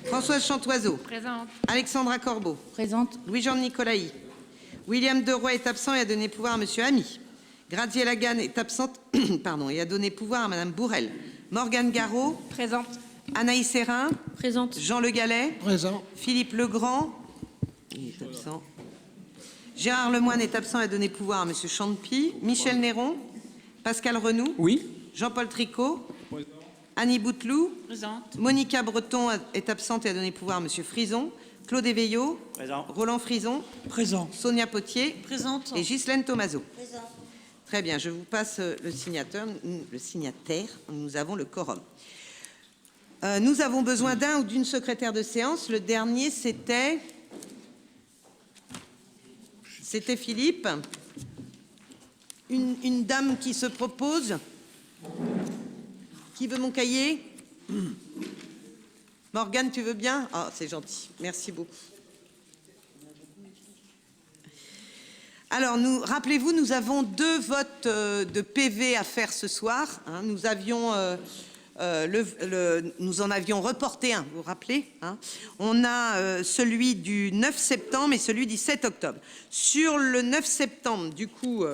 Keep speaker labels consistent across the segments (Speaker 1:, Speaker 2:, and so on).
Speaker 1: Françoise Chantoiseau.
Speaker 2: Présente.
Speaker 1: Alexandra Corbeau.
Speaker 2: Présente.
Speaker 1: Louis-Jean de Nicolaï. William Deroy est absent et a donné pouvoir à Monsieur Ami. Graziella Gann est absente pardon, et a donné pouvoir à Madame Bourrel. Morgane Garot.
Speaker 2: Présente.
Speaker 1: Anaïs Sérin.
Speaker 2: Présente.
Speaker 1: Jean Le Gallet.
Speaker 3: Présent.
Speaker 1: Philippe Legrand. Il est absent. Gérard Lemoine est absent et a donné pouvoir à Monsieur Champy. Michel Néron. Pascal Renoux.
Speaker 3: Oui.
Speaker 1: Jean-Paul Tricot. Annie Bouteloup.
Speaker 2: Présente.
Speaker 1: Monica Breton est absente et a donné pouvoir à Monsieur Frison. Claude Éveillot.
Speaker 3: Présent.
Speaker 1: Roland Frison.
Speaker 3: Présent.
Speaker 1: Sonia Potier.
Speaker 2: Présente.
Speaker 1: Et Ghislaine Thomazeau. Très bien, je vous passe le signataire. Nous avons le quorum. Nous avons besoin d'un ou d'une secrétaire de séance. Le dernier, c'était Philippe. Une dame qui se propose. Qui veut mon cahier? Morgane, tu veux bien? Ah, c'est gentil. Merci beaucoup. Alors, rappelez-vous, nous avons 2 votes de PV à faire ce soir. Hein. Nous en avions reporté un, vous vous rappelez, hein. On a celui du 9 septembre et celui du 7 octobre. Sur le 9 septembre, du coup,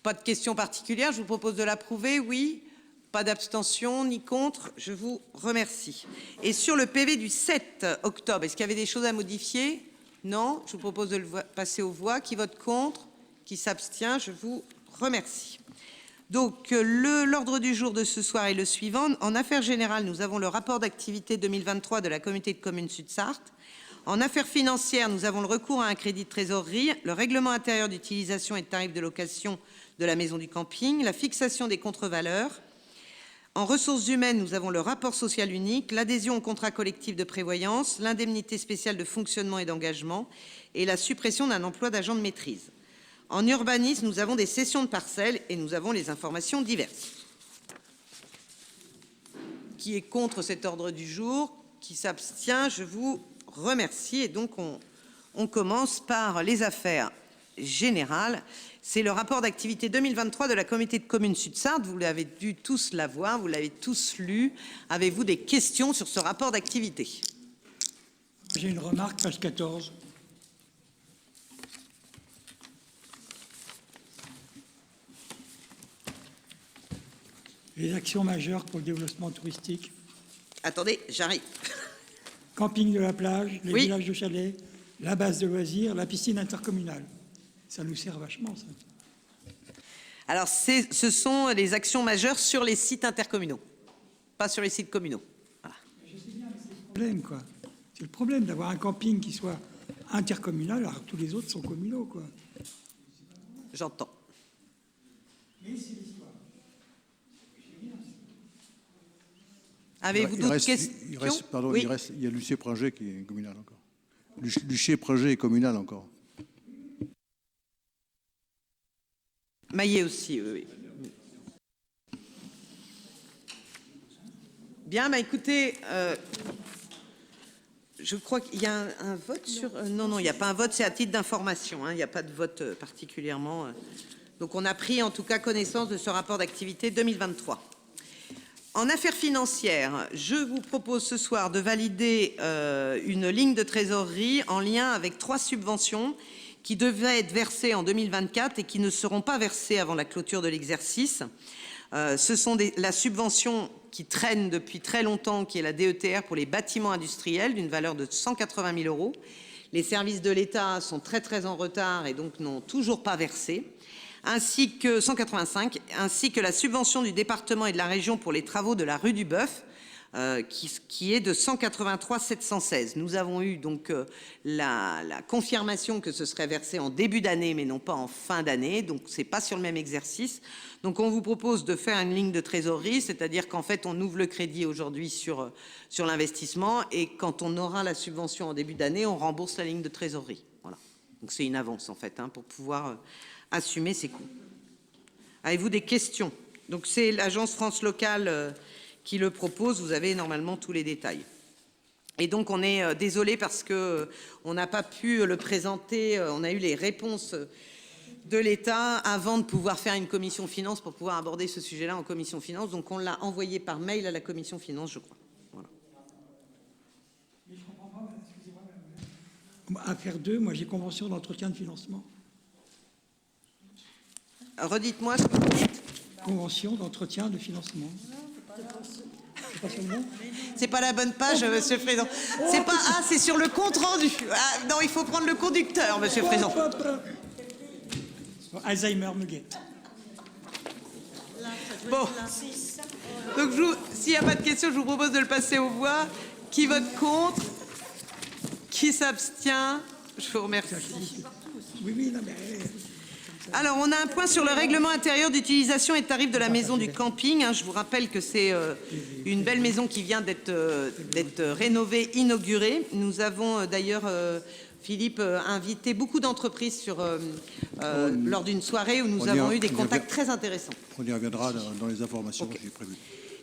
Speaker 1: pas de question particulière. Je vous propose de l'approuver, oui. Pas d'abstention ni contre. Je vous remercie. Et sur le PV du 7 octobre, est-ce qu'il y avait des choses à modifier? Non. Je vous propose de le passer aux voix. Qui vote contre? Qui s'abstient? Je vous remercie. Donc, l'ordre du jour de ce soir est le suivant. En affaires générales, nous avons le rapport d'activité 2023 de la communauté de communes Sud-Sarthe. En affaires financières, nous avons le recours à un crédit de trésorerie, le règlement intérieur d'utilisation et de tarifs de location de la maison du camping, la fixation des contre-valeurs. En ressources humaines, nous avons le rapport social unique, l'adhésion au contrat collectif de prévoyance, l'indemnité spéciale de fonctionnement et d'engagement et la suppression d'un emploi d'agent de maîtrise. En urbanisme, nous avons des cessions de parcelles et nous avons les informations diverses. Qui est contre cet ordre du jour? Qui s'abstient? Je vous remercie. Et donc, on commence par les affaires générales. C'est le rapport d'activité 2023 de la communauté de communes Sud-Sarthe. Vous l'avez dû tous l'avoir, vous l'avez tous lu. Avez-vous des questions sur ce rapport d'activité?
Speaker 3: J'ai une remarque, page 14. Les actions majeures pour le développement touristique.
Speaker 1: Attendez, j'arrive.
Speaker 3: Camping de la plage, les
Speaker 1: Oui.
Speaker 3: villages de chalets, la base de loisirs, la piscine intercommunale. Ça nous sert vachement, ça.
Speaker 1: Alors, ce sont les actions majeures sur les sites intercommunaux, pas sur les sites communaux. Voilà.
Speaker 3: Je sais bien, mais c'est le problème, quoi. C'est le problème d'avoir un camping qui soit intercommunal, alors que tous les autres sont communaux, quoi.
Speaker 1: J'entends.
Speaker 3: Mais c'est l'histoire.
Speaker 1: Avez-vous d'autres questions?
Speaker 4: Pardon,
Speaker 1: Oui.
Speaker 4: il y a Lucier Projet qui est communal encore. Lucier Projet est communal encore.
Speaker 1: Maillet aussi, oui. Bien, bah écoutez, je crois qu'il y a un vote sur... non, il n'y a pas un vote, c'est à titre d'information. Il n'y a pas de vote particulièrement. Donc on a pris en tout cas connaissance de ce rapport d'activité 2023. En affaires financières, je vous propose ce soir de valider une ligne de trésorerie en lien avec 3 subventions qui devaient être versées en 2024 et qui ne seront pas versées avant la clôture de l'exercice. Ce sont la subvention qui traîne depuis très longtemps, qui est la DETR pour les bâtiments industriels d'une valeur de 180 000 €. Les services de l'État sont très en retard et donc n'ont toujours pas versé. Ainsi que 185, ainsi que la subvention du département et de la région pour les travaux de la rue du Bœuf, qui est de 183 716. Nous avons eu donc la confirmation que ce serait versé en début d'année, mais non pas en fin d'année. Donc c'est pas sur le même exercice. Donc on vous propose de faire une ligne de trésorerie, c'est-à-dire qu'en fait on ouvre le crédit aujourd'hui sur l'investissement et quand on aura la subvention en début d'année, on rembourse la ligne de trésorerie. Voilà. Donc c'est une avance en fait pour pouvoir assumer ses coûts. Avez-vous des questions? Donc c'est l'agence France Locale qui le propose. Vous avez normalement tous les détails. Et donc on est désolé parce que on n'a pas pu le présenter. On a eu les réponses de l'État avant de pouvoir faire une commission finance pour pouvoir aborder ce sujet-là en commission finance. Donc on l'a envoyé par mail à la commission finance, je crois. Voilà.
Speaker 3: À faire 2, moi j'ai convention d'entretien de financement.
Speaker 1: Redites-moi ce que vous dites.
Speaker 3: Convention d'entretien de financement. C'est pas sur le bon ?
Speaker 1: C'est pas la bonne page, Monsieur le Président. C'est pas ah, c'est sur le compte rendu. Ah, non, il faut prendre le conducteur, Monsieur le Président.
Speaker 3: Alzheimer me guette.
Speaker 1: Bon. Donc, s'il n'y a pas de questions, je vous propose de le passer aux voix. Qui vote contre? Qui s'abstient? Je vous remercie.
Speaker 3: Oui, non, mais...
Speaker 1: Alors, on a un point sur le règlement intérieur d'utilisation et de tarifs de la maison du camping. Je vous rappelle que c'est une belle maison qui vient d'être rénovée, inaugurée. Nous avons d'ailleurs, Philippe, invité beaucoup d'entreprises lors d'une soirée où nous avons eu des contacts très intéressants.
Speaker 4: On y reviendra dans les informations que j'ai prévues.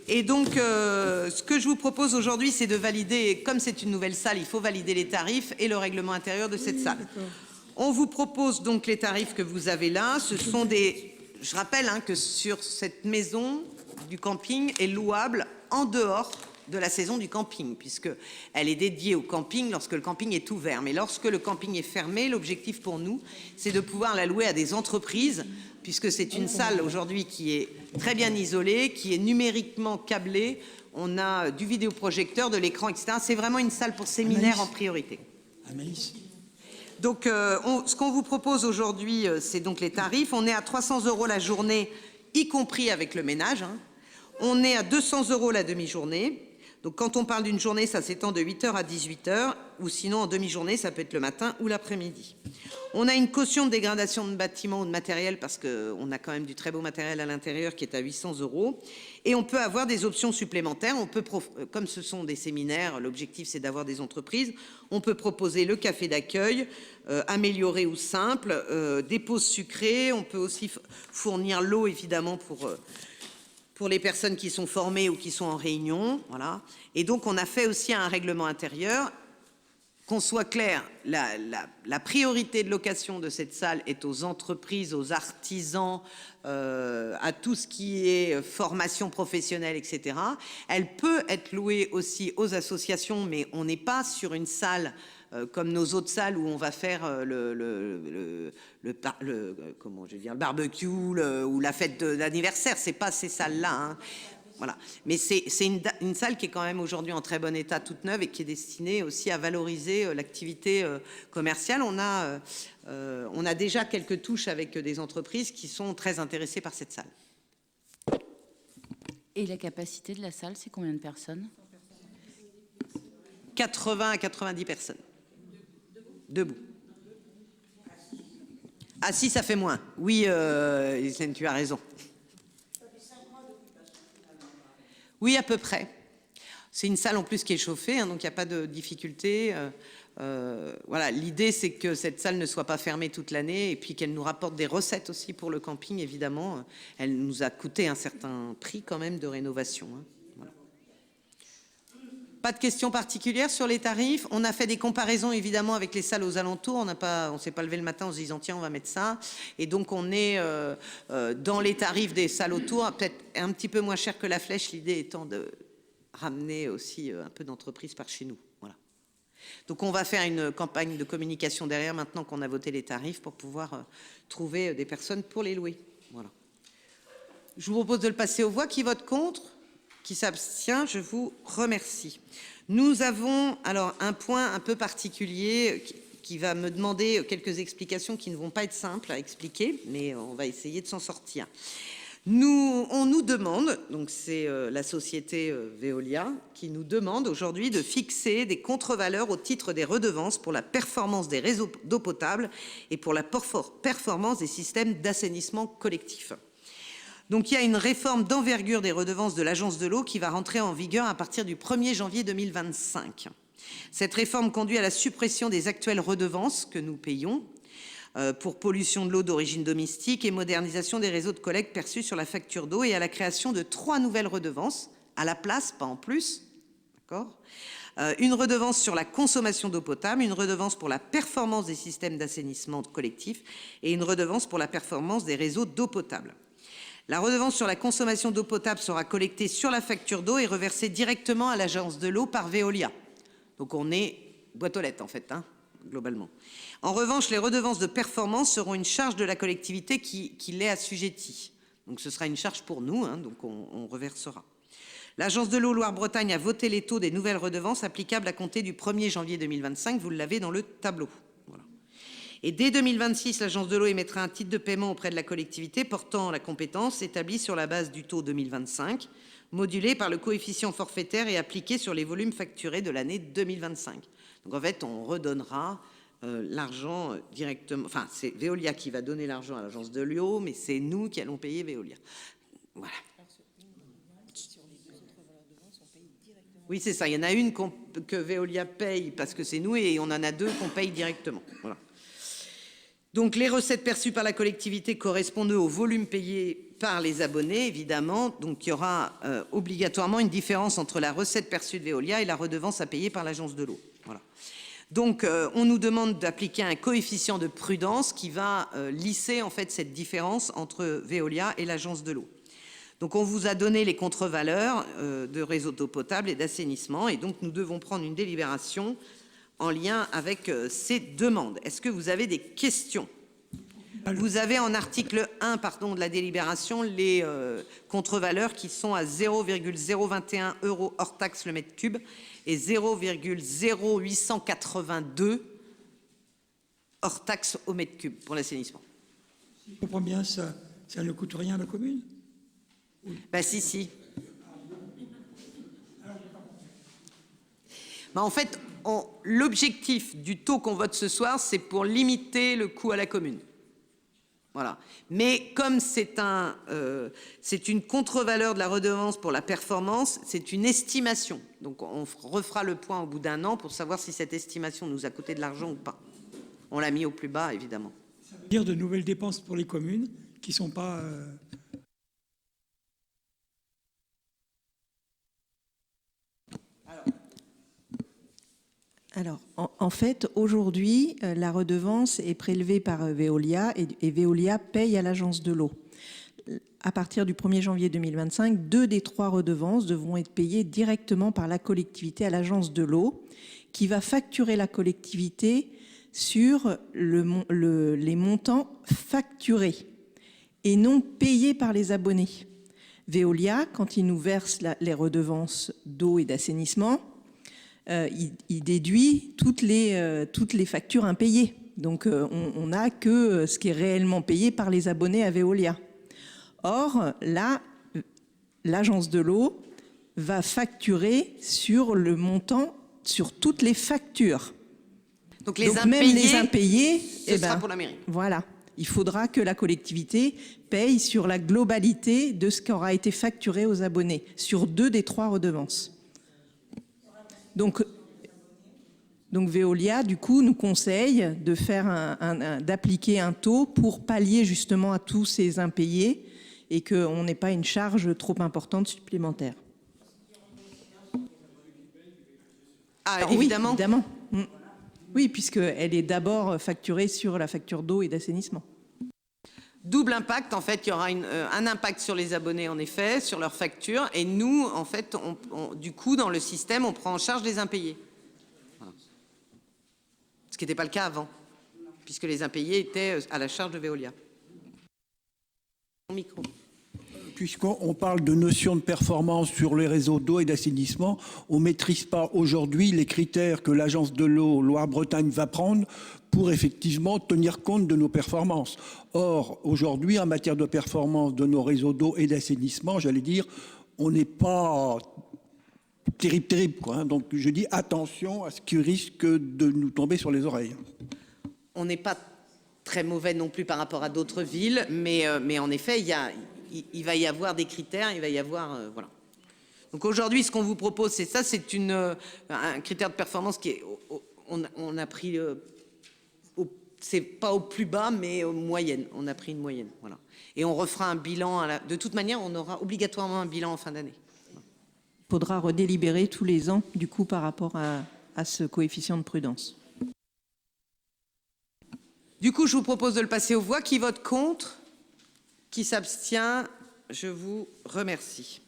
Speaker 1: Et donc, ce que je vous propose aujourd'hui, c'est de valider, comme c'est une nouvelle salle, il faut valider les tarifs et le règlement intérieur de cette salle. On vous propose donc les tarifs que vous avez là. Ce sont des... Je rappelle que sur cette maison du camping est louable en dehors de la saison du camping, puisqu'elle est dédiée au camping lorsque le camping est ouvert. Mais lorsque le camping est fermé, l'objectif pour nous, c'est de pouvoir la louer à des entreprises, puisque c'est une salle aujourd'hui qui est très bien isolée, qui est numériquement câblée. On a du vidéoprojecteur, de l'écran, etc. C'est vraiment une salle pour séminaire en priorité.
Speaker 3: Anaïs.
Speaker 1: Donc, ce qu'on vous propose aujourd'hui, c'est donc les tarifs. On est à 300 € la journée, y compris avec le ménage. On est à 200 € la demi-journée. Donc, quand on parle d'une journée, ça s'étend de 8h à 18h. Ou sinon, en demi-journée, ça peut être le matin ou l'après-midi. On a une caution de dégradation de bâtiments ou de matériel, parce qu'on a quand même du très beau matériel à l'intérieur qui est à 800 €. Et on peut avoir des options supplémentaires. On peut, comme ce sont des séminaires, l'objectif c'est d'avoir des entreprises. On peut proposer le café d'accueil, amélioré ou simple, des pauses sucrées. On peut aussi fournir l'eau, évidemment, pour les personnes qui sont formées ou qui sont en réunion. Voilà. Et donc, on a fait aussi un règlement intérieur. Qu'on soit clair, la priorité de location de cette salle est aux entreprises, aux artisans, à tout ce qui est formation professionnelle, etc. Elle peut être louée aussi aux associations, mais on n'est pas sur une salle comme nos autres salles où on va faire le barbecue ou la fête d'anniversaire. C'est pas ces salles-là. Voilà. Mais c'est une salle qui est quand même aujourd'hui en très bon état, toute neuve, et qui est destinée aussi à valoriser l'activité commerciale. On a déjà quelques touches avec des entreprises qui sont très intéressées par cette salle.
Speaker 2: Et la capacité de la salle, c'est combien de personnes?
Speaker 1: 80 à 90 personnes. Debout. Assis, ça fait moins. Oui, Hélène, tu as raison. Oui, à peu près. C'est une salle en plus qui est chauffée, donc il n'y a pas de difficulté. Voilà, l'idée c'est que cette salle ne soit pas fermée toute l'année et puis qu'elle nous rapporte des recettes aussi pour le camping, évidemment. Elle nous a coûté un certain prix quand même de rénovation. Voilà. Pas de questions particulières sur les tarifs. On a fait des comparaisons évidemment avec les salles aux alentours. On s'est pas levé le matin en se disant tiens on va mettre ça. Et donc on est dans les tarifs des salles autour, peut-être un petit peu moins cher que la Flèche. L'idée étant de ramener aussi un peu d'entreprises par chez nous. Voilà. Donc on va faire une campagne de communication derrière maintenant qu'on a voté les tarifs pour pouvoir trouver des personnes pour les louer. Voilà. Je vous propose de le passer aux voix. Qui vote contre? Qui s'abstient? Je vous remercie. Nous avons alors un point un peu particulier qui va me demander quelques explications qui ne vont pas être simples à expliquer, mais on va essayer de s'en sortir. On nous demande, donc c'est la société Veolia qui nous demande aujourd'hui de fixer des contre-valeurs au titre des redevances pour la performance des réseaux d'eau potable et pour la performance des systèmes d'assainissement collectif. Donc il y a une réforme d'envergure des redevances de l'Agence de l'eau qui va rentrer en vigueur à partir du 1er janvier 2025. Cette réforme conduit à la suppression des actuelles redevances que nous payons pour pollution de l'eau d'origine domestique et modernisation des réseaux de collecte perçus sur la facture d'eau, et à la création de 3 nouvelles redevances à la place, pas en plus. D'accord ? Une redevance sur la consommation d'eau potable, une redevance pour la performance des systèmes d'assainissement collectif et une redevance pour la performance des réseaux d'eau potable. La redevance sur la consommation d'eau potable sera collectée sur la facture d'eau et reversée directement à l'Agence de l'eau par Veolia. Donc on est boîte aux lettres en fait. globalement. En revanche, les redevances de performance seront une charge de la collectivité qui l'est assujettie. Donc ce sera une charge pour nous, hein, donc on reversera. L'Agence de l'eau Loire-Bretagne a voté les taux des nouvelles redevances applicables à compter du 1er janvier 2025. Vous l'avez dans le tableau. Voilà. Et dès 2026, l'Agence de l'eau émettra un titre de paiement auprès de la collectivité portant la compétence établie sur la base du taux 2025, modulé par le coefficient forfaitaire et appliqué sur les volumes facturés de l'année 2025. Donc en fait, on redonnera l'argent directement. Enfin, c'est Veolia qui va donner l'argent à l'Agence de l'eau, mais c'est nous qui allons payer Veolia. Voilà. Oui, c'est ça. Il y en a une que Veolia paye parce que c'est nous et on en a deux qu'on paye directement. Voilà. Donc, les recettes perçues par la collectivité correspondent au volume payé par les abonnés, évidemment. Donc, il y aura obligatoirement une différence entre la recette perçue de Veolia et la redevance à payer par l'Agence de l'eau. Voilà. Donc, on nous demande d'appliquer un coefficient de prudence qui va lisser en fait cette différence entre Veolia et l'Agence de l'eau. Donc, on vous a donné les contre-valeurs de réseau d'eau potable et d'assainissement. Et donc, nous devons prendre une délibération en lien avec ces demandes. Est-ce que vous avez des questions? Vous avez en article 1 de la délibération les contre-valeurs qui sont à 0,021 € hors taxe le mètre cube et 0,0882 hors taxe au mètre cube pour l'assainissement.
Speaker 3: Si je comprends bien, ça ne coûte rien à la commune?
Speaker 1: Bah si. Bah en fait, l'objectif du taux qu'on vote ce soir, c'est pour limiter le coût à la commune. Voilà. Mais comme c'est une contre-valeur de la redevance pour la performance, c'est une estimation. Donc on refera le point au bout d'un an pour savoir si cette estimation nous a coûté de l'argent ou pas. On l'a mis au plus bas, évidemment.
Speaker 3: Ça veut dire de nouvelles dépenses pour les communes qui ne sont pas...
Speaker 5: Alors, en fait, aujourd'hui, la redevance est prélevée par Veolia et Veolia paye à l'Agence de l'eau. À partir du 1er janvier 2025, 2 des 3 redevances devront être payées directement par la collectivité à l'Agence de l'eau, qui va facturer la collectivité sur les montants facturés et non payés par les abonnés. Veolia, quand il nous verse les redevances d'eau et d'assainissement, il déduit toutes les factures impayées. Donc, on n'a que ce qui est réellement payé par les abonnés à Veolia. Or, là, l'Agence de l'eau va facturer sur le montant, sur toutes les factures.
Speaker 1: Donc
Speaker 5: même les impayés,
Speaker 1: ce sera pour la mairie.
Speaker 5: Voilà. Il faudra que la collectivité paye sur la globalité de ce qui aura été facturé aux abonnés, sur 2 des 3 redevances. Donc Veolia, du coup, nous conseille de faire d'appliquer un taux pour pallier justement à tous ces impayés et qu'on n'ait pas une charge trop importante supplémentaire.
Speaker 1: Ah,
Speaker 5: alors,
Speaker 1: évidemment.
Speaker 5: Oui, évidemment. Oui, puisqu'elle est d'abord facturée sur la facture d'eau et d'assainissement.
Speaker 1: Double impact, en fait, il y aura un impact sur les abonnés, en effet, sur leurs factures. Et nous, en fait, du coup, dans le système, on prend en charge les impayés. Voilà. Ce qui n'était pas le cas avant, puisque les impayés étaient à la charge de Veolia. Micro.
Speaker 6: Puisqu'on parle de notion de performance sur les réseaux d'eau et d'assainissement, on ne maîtrise pas aujourd'hui les critères que l'Agence de l'eau Loire-Bretagne va prendre pour effectivement tenir compte de nos performances. Or, aujourd'hui, en matière de performance de nos réseaux d'eau et d'assainissement, j'allais dire, on n'est pas terrible, quoi, hein. Donc, je dis attention à ce qui risque de nous tomber sur les oreilles.
Speaker 1: On n'est pas très mauvais non plus par rapport à d'autres villes, mais en effet, il va y avoir des critères, il va y avoir... voilà. Donc aujourd'hui, ce qu'on vous propose, c'est ça, c'est un critère de performance qui est... On a pris... c'est pas au plus bas, mais aux moyennes. On a pris une moyenne, voilà. Et on refera un bilan. De toute manière, on aura obligatoirement un bilan en fin d'année.
Speaker 5: Il faudra redélibérer tous les ans, du coup, par rapport à ce coefficient de prudence.
Speaker 1: Du coup, je vous propose de le passer aux voix. Qui vote contre? Qui s'abstient? Je vous remercie.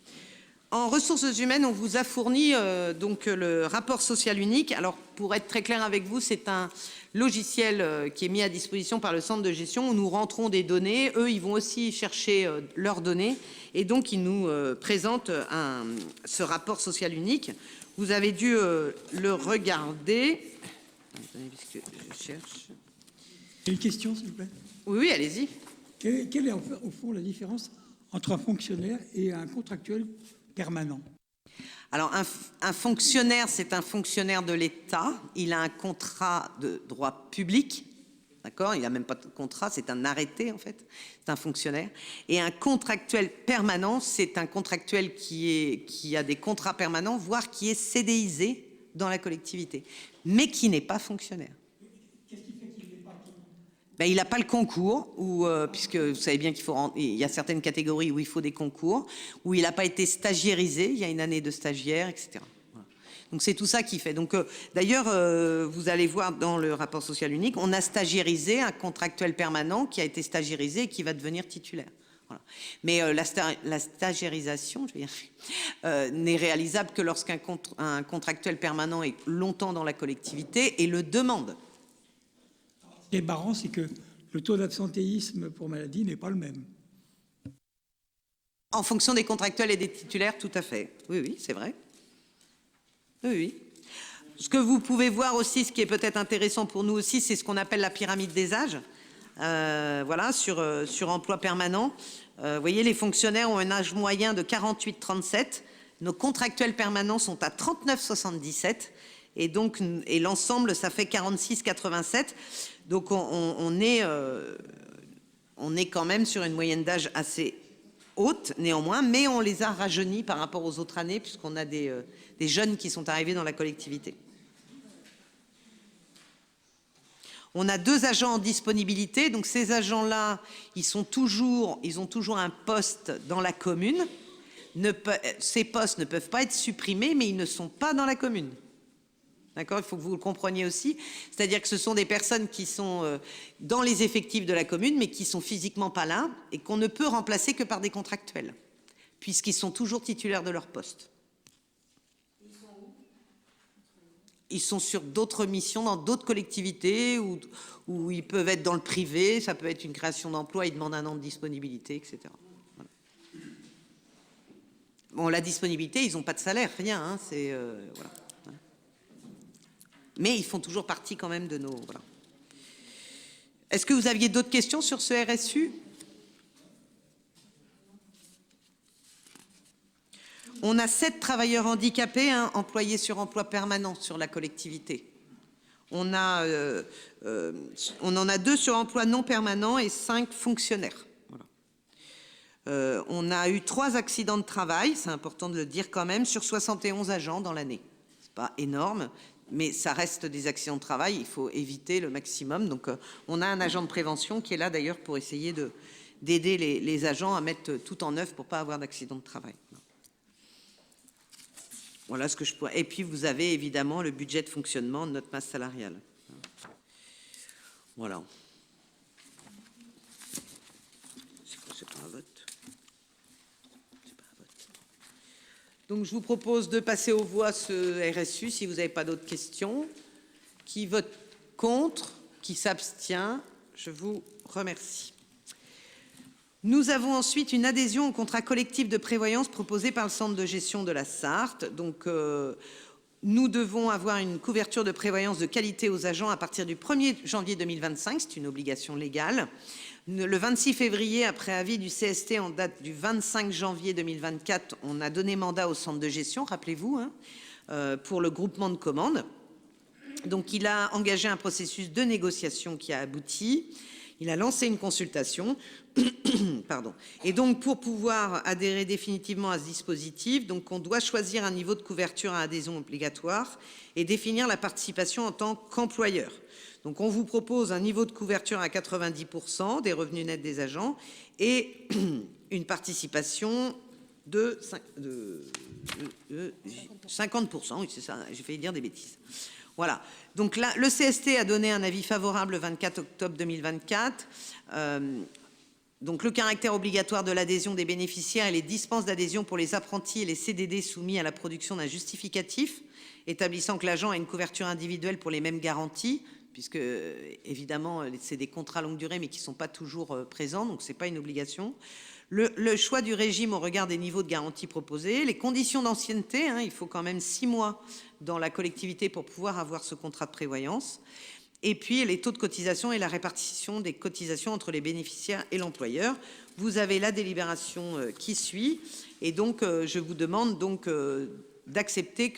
Speaker 1: En ressources humaines, on vous a fourni donc le rapport social unique. Alors, pour être très clair avec vous, c'est logiciel qui est mis à disposition par le centre de gestion où nous rentrons des données. Eux, ils vont aussi chercher leurs données et donc ils nous présentent ce rapport social unique. Vous avez dû le regarder. Attendez, puisque je cherche.
Speaker 3: Une question, s'il vous plaît.
Speaker 1: Oui, oui, allez-y.
Speaker 3: Quelle est au fond la différence entre un fonctionnaire et un contractuel permanent?
Speaker 1: Alors, un fonctionnaire, c'est un fonctionnaire de l'État. Il a un contrat de droit public. D'accord? Il n'a même pas de contrat, c'est un arrêté, en fait. C'est un fonctionnaire. Et un contractuel permanent, c'est un contractuel qui a des contrats permanents, voire qui est CDIsé dans la collectivité, mais qui n'est pas fonctionnaire. Ben, il n'a pas le concours, puisque vous savez bien il y a certaines catégories où il faut des concours, où il n'a pas été stagiairisé, il y a une année de stagiaire, etc. Voilà. Donc c'est tout ça qui fait. Donc d'ailleurs, vous allez voir dans le rapport social unique, on a stagiairisé un contractuel permanent qui a été stagiairisé et qui va devenir titulaire. Voilà. Mais la stagiairisation, je veux dire, n'est réalisable que lorsqu'un contractuel permanent est longtemps dans la collectivité et le demande.
Speaker 3: Ce qui est marrant, c'est que le taux d'absentéisme pour maladie n'est pas le même.
Speaker 1: En fonction des contractuels et des titulaires, tout à fait. Oui, oui, c'est vrai. Oui, oui. Ce que vous pouvez voir aussi, ce qui est peut-être intéressant pour nous aussi, c'est ce qu'on appelle la pyramide des âges. Voilà, sur emploi permanent. Vous voyez, les fonctionnaires ont un âge moyen de 48-37. Nos contractuels permanents sont à 39-77. Et l'ensemble, ça fait 46-87. Donc on est quand même sur une moyenne d'âge assez haute, néanmoins, mais on les a rajeunis par rapport aux autres années, puisqu'on a des jeunes qui sont arrivés dans la collectivité. On a 2 agents en disponibilité, donc ces agents-là, ils ont toujours un poste dans la commune. Ces postes ne peuvent pas être supprimés, mais ils ne sont pas dans la commune. D'accord, il faut que vous le compreniez aussi. C'est-à-dire que ce sont des personnes qui sont dans les effectifs de la commune, mais qui sont physiquement pas là et qu'on ne peut remplacer que par des contractuels, puisqu'ils sont toujours titulaires de leur poste. Ils sont sur d'autres missions, dans d'autres collectivités, où ils peuvent être dans le privé, ça peut être une création d'emploi, ils demandent un an de disponibilité, etc. Voilà. Bon, la disponibilité, ils n'ont pas de salaire, rien, hein, c'est... voilà. Mais ils font toujours partie quand même de nos... Voilà. Est-ce que vous aviez d'autres questions sur ce RSU? On a 7 travailleurs handicapés employés sur emploi permanent sur la collectivité. On en a 2 sur emploi non permanent et 5 fonctionnaires. Voilà. On a eu 3 accidents de travail, c'est important de le dire quand même, sur 71 agents dans l'année. C'est pas énorme. Mais ça reste des accidents de travail, il faut éviter le maximum. Donc on a un agent de prévention qui est là d'ailleurs pour essayer d'aider les agents à mettre tout en œuvre pour ne pas avoir d'accident de travail. Voilà ce que je pourrais. Et puis vous avez évidemment le budget de fonctionnement de notre masse salariale. Voilà. C'est pas un vote. Donc, je vous propose de passer aux voix ce RSU, si vous n'avez pas d'autres questions. Qui vote contre? Qui s'abstient? Je vous remercie. Nous avons ensuite une adhésion au contrat collectif de prévoyance proposé par le centre de gestion de la Sarthe. Donc, nous devons avoir une couverture de prévoyance de qualité aux agents à partir du 1er janvier 2025. C'est une obligation légale. Le 26 février, après avis du CST en date du 25 janvier 2024, on a donné mandat au centre de gestion, rappelez-vous, pour le groupement de commandes. Donc, il a engagé un processus de négociation qui a abouti. Il a lancé une consultation. Pardon. Et donc, pour pouvoir adhérer définitivement à ce dispositif, donc on doit choisir un niveau de couverture à adhésion obligatoire et définir la participation en tant qu'employeur. Donc, on vous propose un niveau de couverture à 90% des revenus nets des agents et une participation de 50%. Oui, c'est ça, j'ai failli dire des bêtises. Voilà. Donc là, le CST a donné un avis favorable le 24 octobre 2024. Donc, le caractère obligatoire de l'adhésion des bénéficiaires et les dispenses d'adhésion pour les apprentis et les CDD soumis à la production d'un justificatif établissant que l'agent a une couverture individuelle pour les mêmes garanties puisque évidemment c'est des contrats longue durée mais qui ne sont pas toujours présents, donc ce n'est pas une obligation. Le choix du régime au regard des niveaux de garantie proposés, les conditions d'ancienneté, il faut quand même 6 mois dans la collectivité pour pouvoir avoir ce contrat de prévoyance, et puis les taux de cotisation et la répartition des cotisations entre les bénéficiaires et l'employeur. Vous avez la délibération qui suit, et donc je vous demande donc d'accepter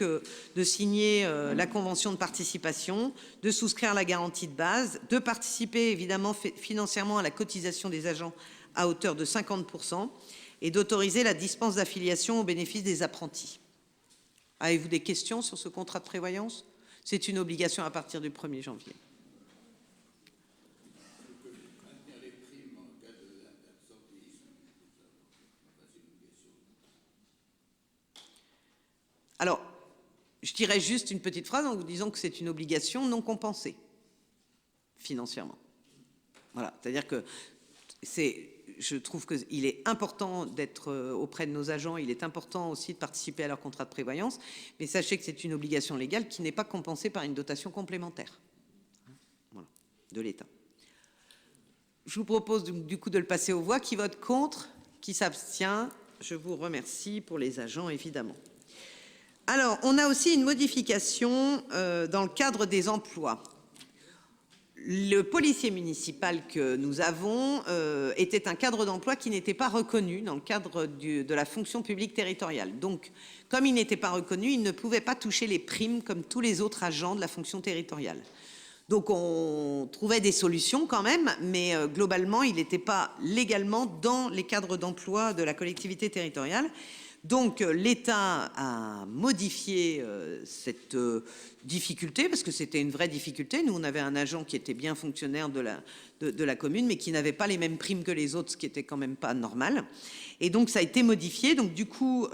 Speaker 1: de signer la convention de participation, de souscrire la garantie de base, de participer évidemment financièrement à la cotisation des agents à hauteur de 50% et d'autoriser la dispense d'affiliation au bénéfice des apprentis. Avez-vous des questions sur ce contrat de prévoyance? C'est une obligation à partir du 1er janvier. Alors, je dirais juste une petite phrase en vous disant que c'est une obligation non compensée financièrement. Voilà, c'est-à-dire que je trouve qu'il est important d'être auprès de nos agents, il est important aussi de participer à leur contrat de prévoyance, mais sachez que c'est une obligation légale qui n'est pas compensée par une dotation complémentaire, voilà, de l'État. Je vous propose du coup de le passer aux voix. Qui vote contre? Qui s'abstient? Je vous remercie pour les agents, évidemment. Alors, on a aussi une modification dans le cadre des emplois. Le policier municipal que nous avons était un cadre d'emploi qui n'était pas reconnu dans le cadre de la fonction publique territoriale. Donc, comme il n'était pas reconnu, il ne pouvait pas toucher les primes comme tous les autres agents de la fonction territoriale. Donc, on trouvait des solutions quand même, mais globalement, il n'était pas légalement dans les cadres d'emploi de la collectivité territoriale. Donc l'État a modifié cette difficulté, parce que c'était une vraie difficulté. Nous, on avait un agent qui était bien fonctionnaire de la commune, mais qui n'avait pas les mêmes primes que les autres, ce qui était quand même pas normal. Et donc ça a été modifié. Donc du coup,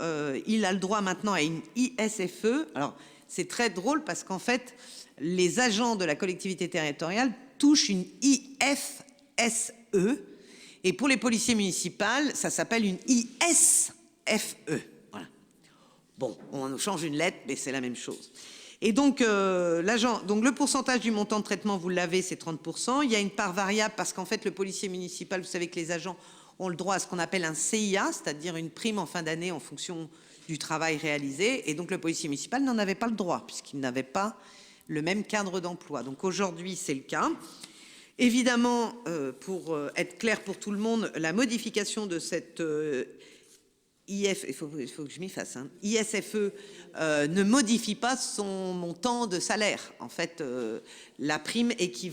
Speaker 1: il a le droit maintenant à une ISFE. Alors c'est très drôle parce qu'en fait, les agents de la collectivité territoriale touchent une IFSE. Et pour les policiers municipaux, ça s'appelle une ISFE. Voilà. Bon, on change une lettre, mais c'est la même chose. Et donc, le pourcentage du montant de traitement, vous l'avez, c'est 30%. Il y a une part variable parce qu'en fait, le policier municipal, vous savez que les agents ont le droit à ce qu'on appelle un CIA, c'est-à-dire une prime en fin d'année en fonction du travail réalisé. Et donc, le policier municipal n'en avait pas le droit puisqu'il n'avait pas le même cadre d'emploi. Donc, aujourd'hui, c'est le cas. Évidemment, pour être clair pour tout le monde, la modification de cette il faut que je m'y fasse. ISFE ne modifie pas son montant de salaire. En fait, la prime est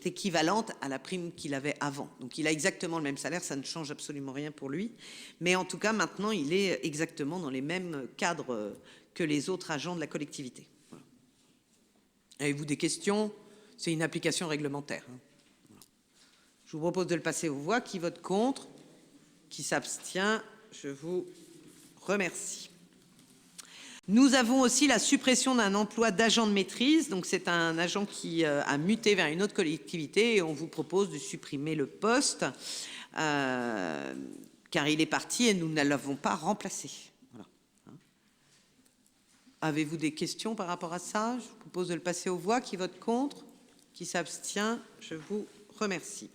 Speaker 1: équivalente à la prime qu'il avait avant. Donc, il a exactement le même salaire. Ça ne change absolument rien pour lui. Mais en tout cas, maintenant, il est exactement dans les mêmes cadres que les autres agents de la collectivité. Voilà. Avez-vous des questions? C'est une application réglementaire. Voilà. Je vous propose de le passer aux voix. Qui vote contre? Qui s'abstient? Je vous remercie. Nous avons aussi la suppression d'un emploi d'agent de maîtrise. Donc, c'est un agent qui a muté vers une autre collectivité et on vous propose de supprimer le poste car il est parti et nous ne l'avons pas remplacé. Voilà. Avez-vous des questions par rapport à ça? Je vous propose de le passer aux voix. Qui vote contre? Qui s'abstient? Je vous remercie.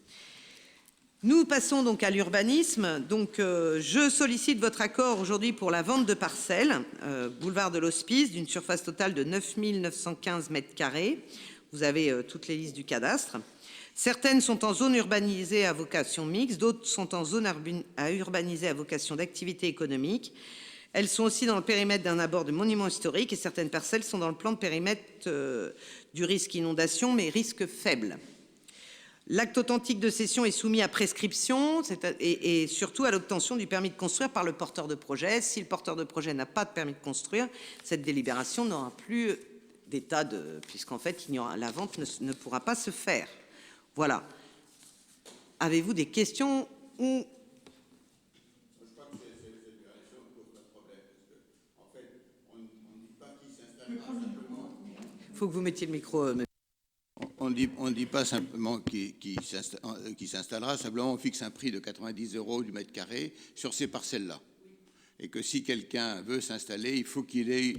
Speaker 1: Nous passons donc à l'urbanisme. Donc, je sollicite votre accord aujourd'hui pour la vente de parcelles, boulevard de l'Hospice, d'une surface totale de 9 915 mètres carrés. Vous avez toutes les listes du cadastre. Certaines sont en zone urbanisée à vocation mixte, d'autres sont en zone urbanisée à vocation d'activité économique. Elles sont aussi dans le périmètre d'un abord de monument historique et certaines parcelles sont dans le plan de périmètre du risque inondation, mais risque faible. L'acte authentique de cession est soumis à prescription et surtout à l'obtention du permis de construire par le porteur de projet. Si le porteur de projet n'a pas de permis de construire, cette délibération n'aura plus d'état puisqu'en fait, la vente ne pourra pas se faire. Voilà. Avez-vous des questions ou...
Speaker 7: Je crois que cette délibération pose pas de problème. Parce que, en fait, on ne dit pas qui s'installera simplement.
Speaker 1: Il faut que vous mettiez le micro.
Speaker 7: On ne dit pas simplement qui s'installera, simplement on fixe un prix de 90 € du mètre carré sur ces parcelles-là. et que si quelqu'un veut s'installer, il faut qu'il ait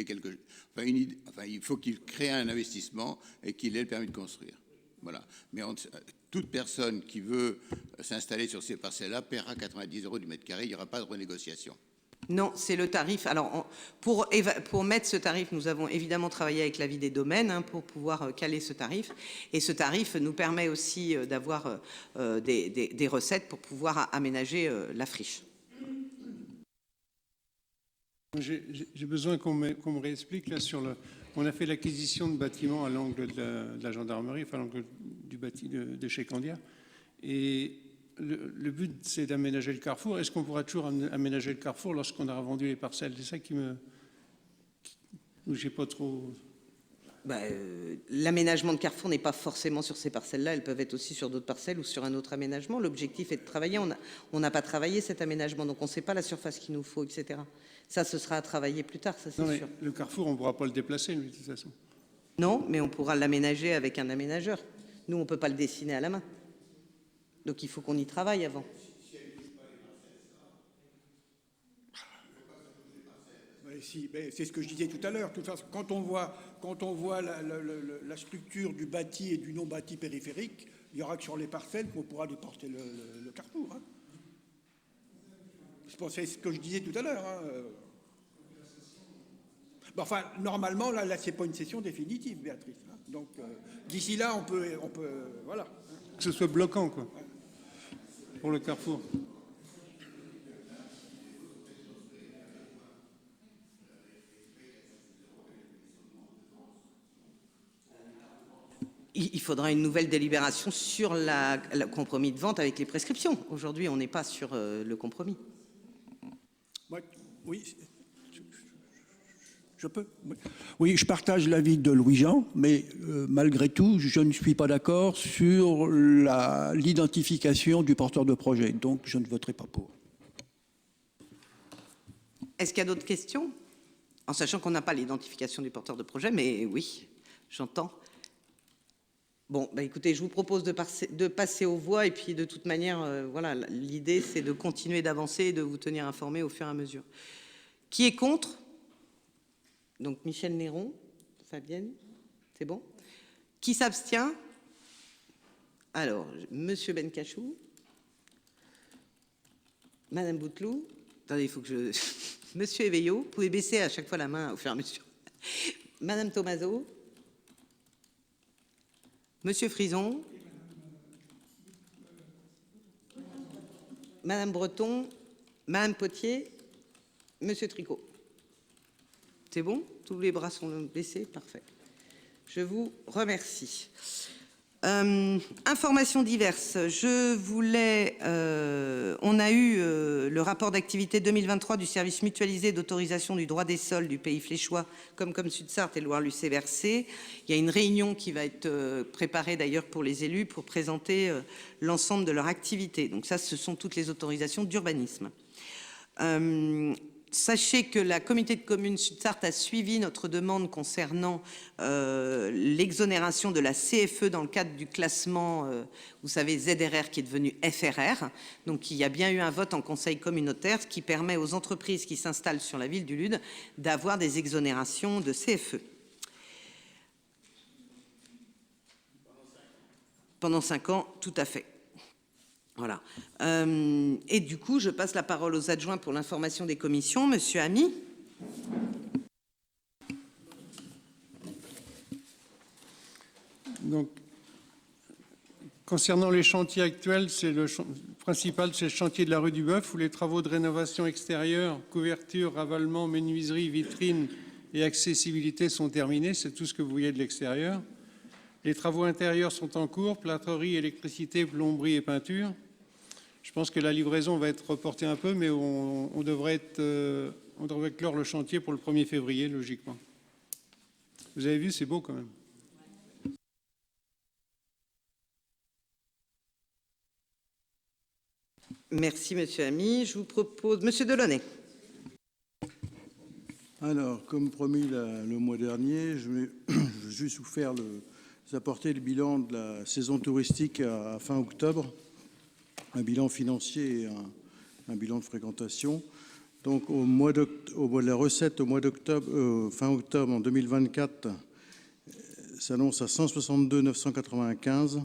Speaker 7: quelque, enfin, il faut qu'il crée un investissement et qu'il ait le permis de construire. Voilà. Mais toute personne qui veut s'installer sur ces parcelles-là paiera 90 € du mètre carré. Il n'y aura pas de renégociation.
Speaker 1: Non, c'est le tarif. Alors, pour mettre ce tarif, nous avons évidemment travaillé avec l'avis des domaines hein, pour pouvoir caler ce tarif. Et ce tarif nous permet aussi d'avoir des recettes pour pouvoir aménager la friche.
Speaker 8: J'ai besoin qu'on me réexplique là sur le. On a fait l'acquisition de bâtiments à l'angle de la gendarmerie, enfin à l'angle du bâtiment de chez Candia. Et le but, c'est d'aménager le carrefour. Est-ce qu'on pourra toujours aménager le carrefour lorsqu'on aura vendu les parcelles? C'est ça qui me. Où j'ai pas trop.
Speaker 1: L'aménagement de carrefour n'est pas forcément sur ces parcelles-là. Elles peuvent être aussi sur d'autres parcelles ou sur un autre aménagement. L'objectif est de travailler. On n'a pas travaillé cet aménagement, donc on ne sait pas la surface qu'il nous faut, etc. Ça, ce sera à travailler plus tard, ça c'est sûr.
Speaker 8: Le carrefour, on ne pourra pas le déplacer, lui, de toute façon.
Speaker 1: Non, mais on pourra l'aménager avec un aménageur. Nous, on ne peut pas le dessiner à la main. Donc il faut qu'on y travaille avant.
Speaker 6: C'est ce que je disais tout à l'heure. Quand on voit la structure du bâti et du non bâti périphérique, il n'y aura que sur les parcelles qu'on pourra déporter le carrefour. Hein. C'est ce que je disais tout à l'heure. Hein. Enfin, normalement, là, c'est pas une session définitive, Béatrice. Hein. Donc, d'ici là, on peut, voilà.
Speaker 8: Que ce soit bloquant, quoi, pour le carrefour.
Speaker 1: Il faudra une nouvelle délibération sur le compromis de vente avec les prescriptions. Aujourd'hui, on n'est pas sur le compromis.
Speaker 6: Oui, je peux. Oui, je partage l'avis de Louis-Jean, mais malgré tout, je ne suis pas d'accord sur l'identification du porteur de projet. Donc, je ne voterai pas pour.
Speaker 1: Est-ce qu'il y a d'autres questions? En sachant qu'on n'a pas l'identification du porteur de projet, mais oui, j'entends. Bon, écoutez, je vous propose de passer aux voix et puis de toute manière, voilà, l'idée c'est de continuer d'avancer et de vous tenir informés au fur et à mesure. Qui est contre? Donc Michel Néron, Fabienne, c'est bon? Qui s'abstient? Alors, Monsieur Bencachou, Madame Bouteloup, attendez, il faut que je... Monsieur Éveillot, vous pouvez baisser à chaque fois la main au fur et à mesure. Madame Tomaso, Monsieur Frison, Madame Breton, Madame Potier, Monsieur Tricot. C'est bon? Tous les bras sont baissés? Parfait. Je vous remercie. Informations diverses. Je voulais... on a eu le rapport d'activité 2023 du service mutualisé d'autorisation du droit des sols du pays fléchois, comme Sud-Sarthe et Loire-Lucé-Versée. Il y a une réunion qui va être préparée d'ailleurs pour les élus pour présenter l'ensemble de leur activité. Donc ça, ce sont toutes les autorisations d'urbanisme. Sachez que la communauté de communes Sud-Sarthe a suivi notre demande concernant l'exonération de la CFE dans le cadre du classement, vous savez, ZRR qui est devenu FRR. Donc il y a bien eu un vote en conseil communautaire, ce qui permet aux entreprises qui s'installent sur la ville du Lude d'avoir des exonérations de CFE. Pendant 5 ans, tout à fait. Voilà. Et du coup, je passe la parole aux adjoints pour l'information des commissions. Monsieur Ami.
Speaker 8: Donc, concernant les chantiers actuels, le principal, c'est le chantier de la rue du Bœuf, où les travaux de rénovation extérieure, couverture, ravalement, menuiserie, vitrine et accessibilité sont terminés. C'est tout ce que vous voyez de l'extérieur. Les travaux intérieurs sont en cours, plâtrerie, électricité, plomberie et peinture. Je pense que la livraison va être reportée un peu, mais on devrait clore le chantier pour le 1er février, logiquement. Vous avez vu, c'est beau quand même.
Speaker 1: Merci, Monsieur Ami. Je vous propose... Monsieur Delaunay.
Speaker 4: Alors, comme promis le mois dernier, je vais juste vous faire apporter le bilan de la saison touristique à fin octobre, un bilan financier et un bilan de fréquentation. Donc, la recette au mois d'octobre, fin octobre en 2024, s'annonce à 162 995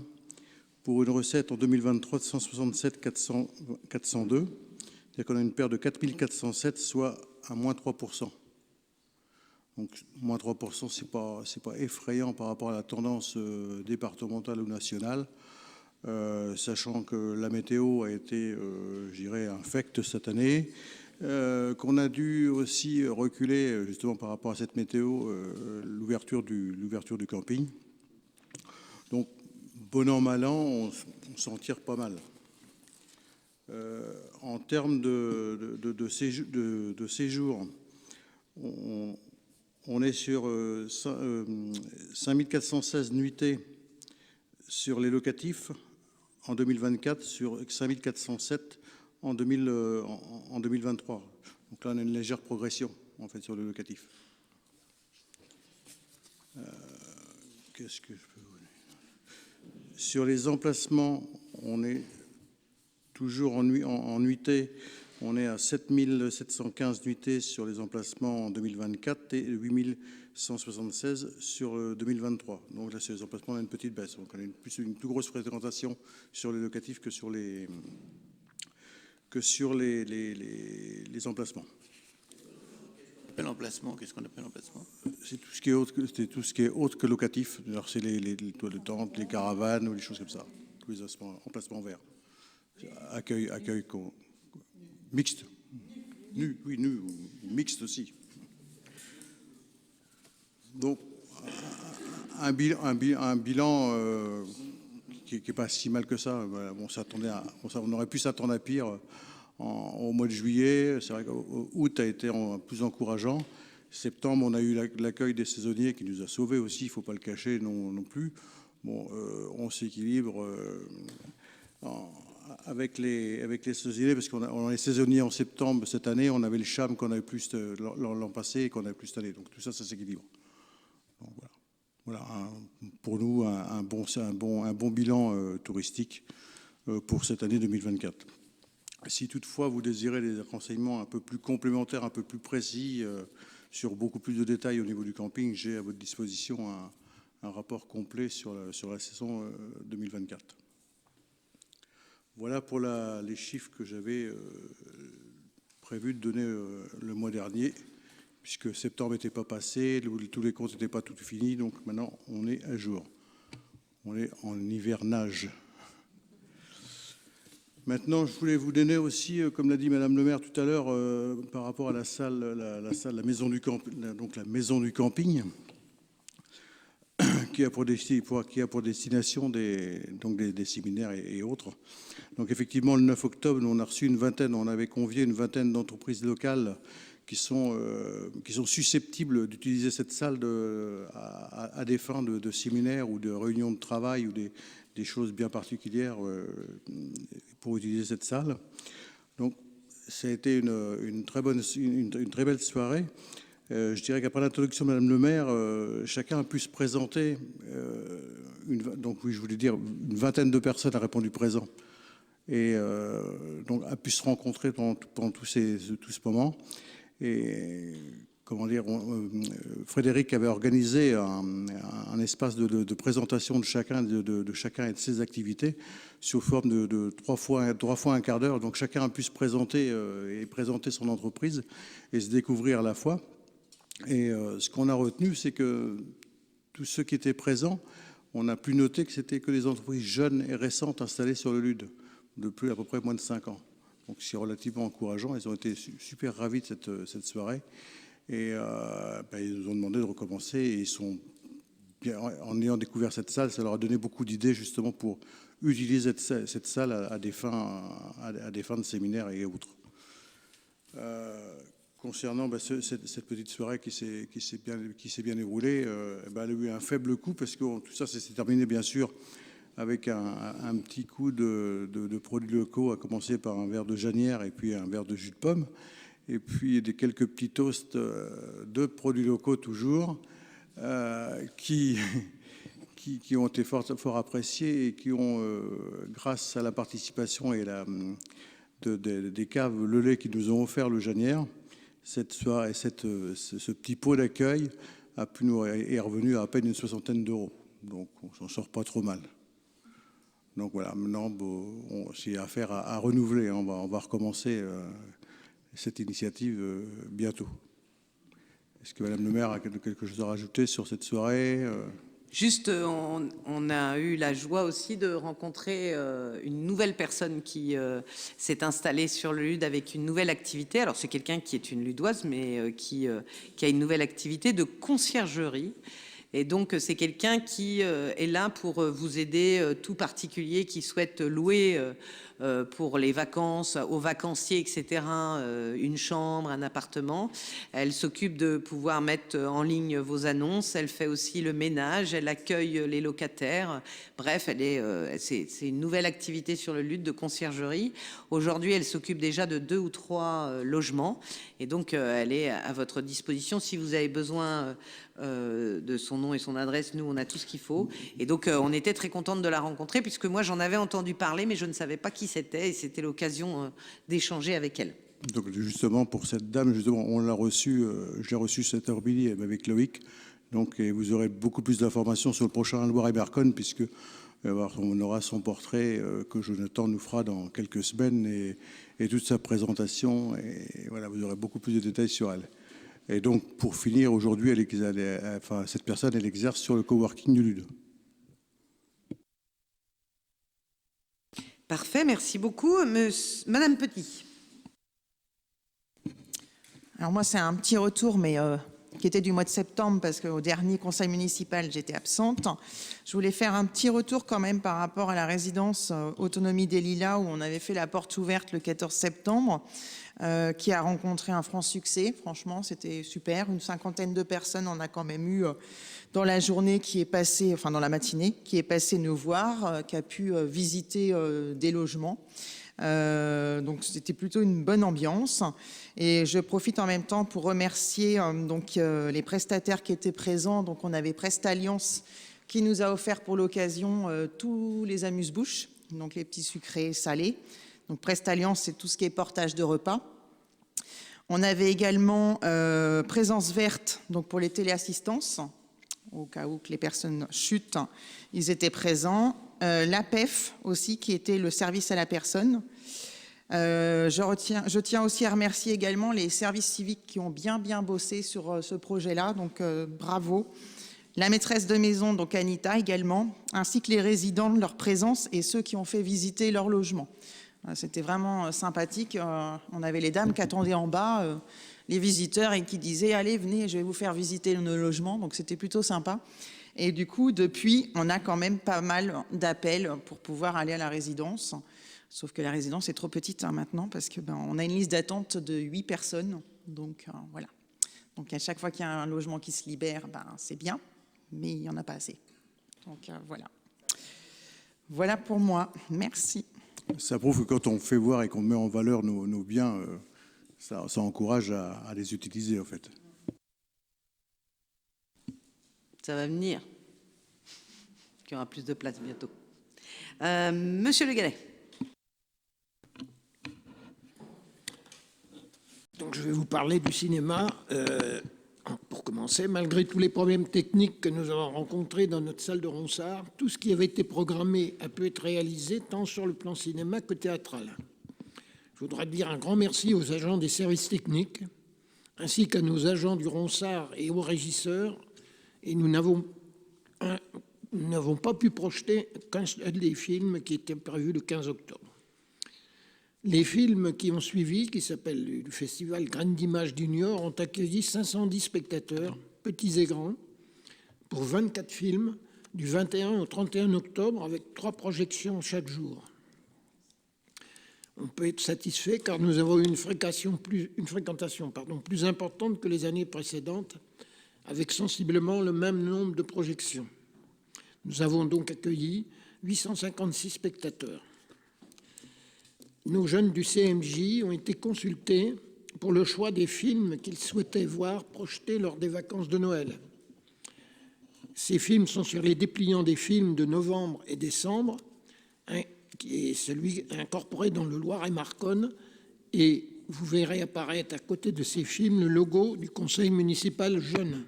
Speaker 4: pour une recette en 2023 de 167 402. C'est-à-dire qu'on a une perte de 4 407, soit à moins 3%. Donc, moins 3%, c'est pas effrayant par rapport à la tendance départementale ou nationale, sachant que la météo a été, je dirais, infecte cette année, qu'on a dû aussi reculer, justement, par rapport à cette météo, l'ouverture du camping. Donc, bon an, mal an, on s'en tire pas mal. En termes de séjour, on est sur 5416 nuitées sur les locatifs en 2024, sur 5407 en 2023. Donc là, on a une légère progression, en fait, sur le locatif. Qu'est-ce que je peux vous dire ? Sur les emplacements, on est toujours en nuitée. On est à 7715 nuitées sur les emplacements en 2024 et 8176 sur 2023. Donc là, sur les emplacements, on a une petite baisse. Donc on a une plus grosse fréquentation sur les locatifs que sur les emplacements.
Speaker 7: Qu'est-ce qu'on appelle emplacement?
Speaker 4: C'est tout ce qui est autre que locatif. Alors c'est les toits de tente, les caravanes ou les choses comme ça. Tous les emplacements verts. Accueil mixte. Nu, oui, nu, mixte aussi. Donc, un bilan qui n'est pas si mal que ça. On aurait pu s'attendre à pire au mois de juillet. C'est vrai qu'août a été plus encourageant. Septembre, on a eu l'accueil des saisonniers qui nous a sauvés aussi, il ne faut pas le cacher non plus. Bon, on s'équilibre avec les saisonniers, parce qu'on est saisonniers en septembre cette année, on avait le charme qu'on avait plus l'an passé et qu'on avait plus cette année. Donc tout ça, ça s'équilibre. Donc voilà, pour nous, un bon bilan touristique pour cette année 2024. Si toutefois vous désirez des renseignements un peu plus complémentaires, un peu plus précis, sur beaucoup plus de détails au niveau du camping, j'ai à votre disposition un rapport complet sur la saison 2024. Voilà pour les chiffres que j'avais prévu de donner le mois dernier, puisque septembre n'était pas passé, tous les comptes n'étaient pas tout finis, donc maintenant on est à jour. On est en hivernage. Maintenant, je voulais vous donner aussi, comme l'a dit Madame le maire tout à l'heure, par rapport à la maison du camping, qui a pour destination des séminaires et autres. Donc effectivement, le 9 octobre, on a reçu on avait convié une vingtaine d'entreprises locales qui sont susceptibles d'utiliser cette salle à des fins de séminaires ou de réunions de travail ou des choses bien particulières pour utiliser cette salle. Donc ça a été une très belle soirée. Je dirais qu'après l'introduction de Madame le maire, chacun a pu se présenter. Donc oui, je voulais dire, une vingtaine de personnes a répondu présent. Et donc a pu se rencontrer pendant tout ce moment. Et comment dire, Frédéric avait organisé un espace de présentation de chacun et de ses activités sous forme de trois fois un quart d'heure. Donc chacun a pu se présenter et présenter son entreprise et se découvrir à la fois. Et ce qu'on a retenu, c'est que tous ceux qui étaient présents, on a pu noter que c'était que des entreprises jeunes et récentes installées sur le LUD, depuis à peu près moins de 5 ans. Donc c'est relativement encourageant. Ils ont été super ravis de cette soirée. Et ils nous ont demandé de recommencer. Et en ayant découvert cette salle, ça leur a donné beaucoup d'idées justement pour utiliser cette salle à des fins de séminaires et autres. Concernant cette petite soirée qui s'est bien déroulée, elle a eu un faible coût parce que tout ça s'est terminé bien sûr avec un petit coup de produits locaux, à commencer par un verre de Janière et puis un verre de jus de pomme, et puis quelques petits toasts de produits locaux toujours, qui ont été fort appréciés et qui ont, grâce à la participation et des caves Lelay qui nous ont offert le Janière, cette soirée, ce petit pot d'accueil est revenu à peine une 60aine d'euros. Donc on s'en sort pas trop mal. Donc voilà, maintenant c'est affaire à renouveler. On va recommencer cette initiative bientôt. Est-ce que Madame le maire a quelque chose à rajouter sur cette soirée?
Speaker 1: Juste, on a eu la joie aussi de rencontrer une nouvelle personne qui s'est installée sur le Lude avec une nouvelle activité. Alors c'est quelqu'un qui est une ludoise, mais qui a une nouvelle activité de conciergerie. Et donc c'est quelqu'un qui est là pour vous aider, tout particulier qui souhaite louer pour les vacances, aux vacanciers, etc., une chambre, un appartement. Elle s'occupe de pouvoir mettre en ligne vos annonces. Elle fait aussi le ménage. Elle accueille les locataires. Bref, c'est une nouvelle activité sur le Lude de conciergerie. Aujourd'hui, elle s'occupe déjà de 2 ou 3 logements. Et donc, elle est à votre disposition. Si vous avez besoin de son nom et son adresse, nous, on a tout ce qu'il faut. Et donc, on était très contente de la rencontrer, puisque moi, j'en avais entendu parler, mais je ne savais pas qui c'était, et c'était l'occasion d'échanger avec elle.
Speaker 4: Donc justement, pour cette dame, justement, on l'a reçue, je l'ai reçue cet après-midi avec Loïc. Donc, et vous aurez beaucoup plus d'informations sur le prochain Loire-et-Berconne, puisque on aura son portrait que Jonathan nous fera dans quelques semaines et toute sa présentation. Et voilà, vous aurez beaucoup plus de détails sur elle. Et donc, pour finir, aujourd'hui, cette personne, elle exerce sur le coworking du Lude.
Speaker 1: Parfait, merci beaucoup. Madame Petit.
Speaker 9: Alors moi, c'est un petit retour, mais qui était du mois de septembre, parce qu'au dernier conseil municipal, j'étais absente. Je voulais faire un petit retour quand même par rapport à la résidence Autonomie des Lilas, où on avait fait la porte ouverte le 14 septembre, qui a rencontré un franc succès. Franchement, c'était super. Une 50aine de personnes, on a quand même eu dans la journée qui est passée, enfin dans la matinée, qui est passée nous voir, qui a pu visiter des logements. Donc c'était plutôt une bonne ambiance, et je profite en même temps pour remercier les prestataires qui étaient présents. Donc on avait Prestalliance qui nous a offert pour l'occasion tous les amuse-bouches, donc les petits sucrés salés. Donc Prestalliance, c'est tout ce qui est portage de repas. On avait également Présence Verte, donc pour les téléassistances, au cas où que les personnes chutent, ils étaient présents. L'APEF aussi, qui était le service à la personne. Je tiens aussi à remercier également les services civiques qui ont bien bossé sur ce projet-là, donc bravo. La maîtresse de maison, donc Anita également, ainsi que les résidents de leur présence et ceux qui ont fait visiter leur logement. C'était vraiment sympathique. On avait les dames qui attendaient en bas, les visiteurs, et qui disaient « Allez, venez, je vais vous faire visiter nos logements ». Donc c'était plutôt sympa. Et du coup, depuis, on a quand même pas mal d'appels pour pouvoir aller à la résidence. Sauf que la résidence est trop petite maintenant, parce que on a une liste d'attente de 8 personnes. Donc voilà. Donc à chaque fois qu'il y a un logement qui se libère, c'est bien, mais il n'y en a pas assez. Donc voilà. Voilà pour moi. Merci.
Speaker 4: Ça prouve que quand on fait voir et qu'on met en valeur nos biens, ça encourage à les utiliser, en fait.
Speaker 1: Ça va venir. Il y aura plus de place bientôt. Monsieur Le Gallais.
Speaker 10: Donc je vais vous parler du cinéma. Pour commencer, malgré tous les problèmes techniques que nous avons rencontrés dans notre salle de Ronsard, tout ce qui avait été programmé a pu être réalisé tant sur le plan cinéma que théâtral. Je voudrais dire un grand merci aux agents des services techniques, ainsi qu'à nos agents du Ronsard et aux régisseurs. Et nous n'avons pas pu projeter qu'un seul des films qui était prévu le 15 octobre. Les films qui ont suivi, qui s'appellent le festival Graines d'Images du Niort, ont accueilli 510 spectateurs, petits et grands, pour 24 films, du 21 au 31 octobre, avec 3 projections chaque jour. On peut être satisfait car nous avons eu une fréquentation plus importante que les années précédentes, avec sensiblement le même nombre de projections. Nous avons donc accueilli 856 spectateurs. Nos jeunes du CMJ ont été consultés pour le choix des films qu'ils souhaitaient voir projetés lors des vacances de Noël. Ces films sont sur les dépliants des films de novembre et décembre, qui est celui incorporé dans le Loire-et-Marconne, et vous verrez apparaître à côté de ces films le logo du conseil municipal jeune.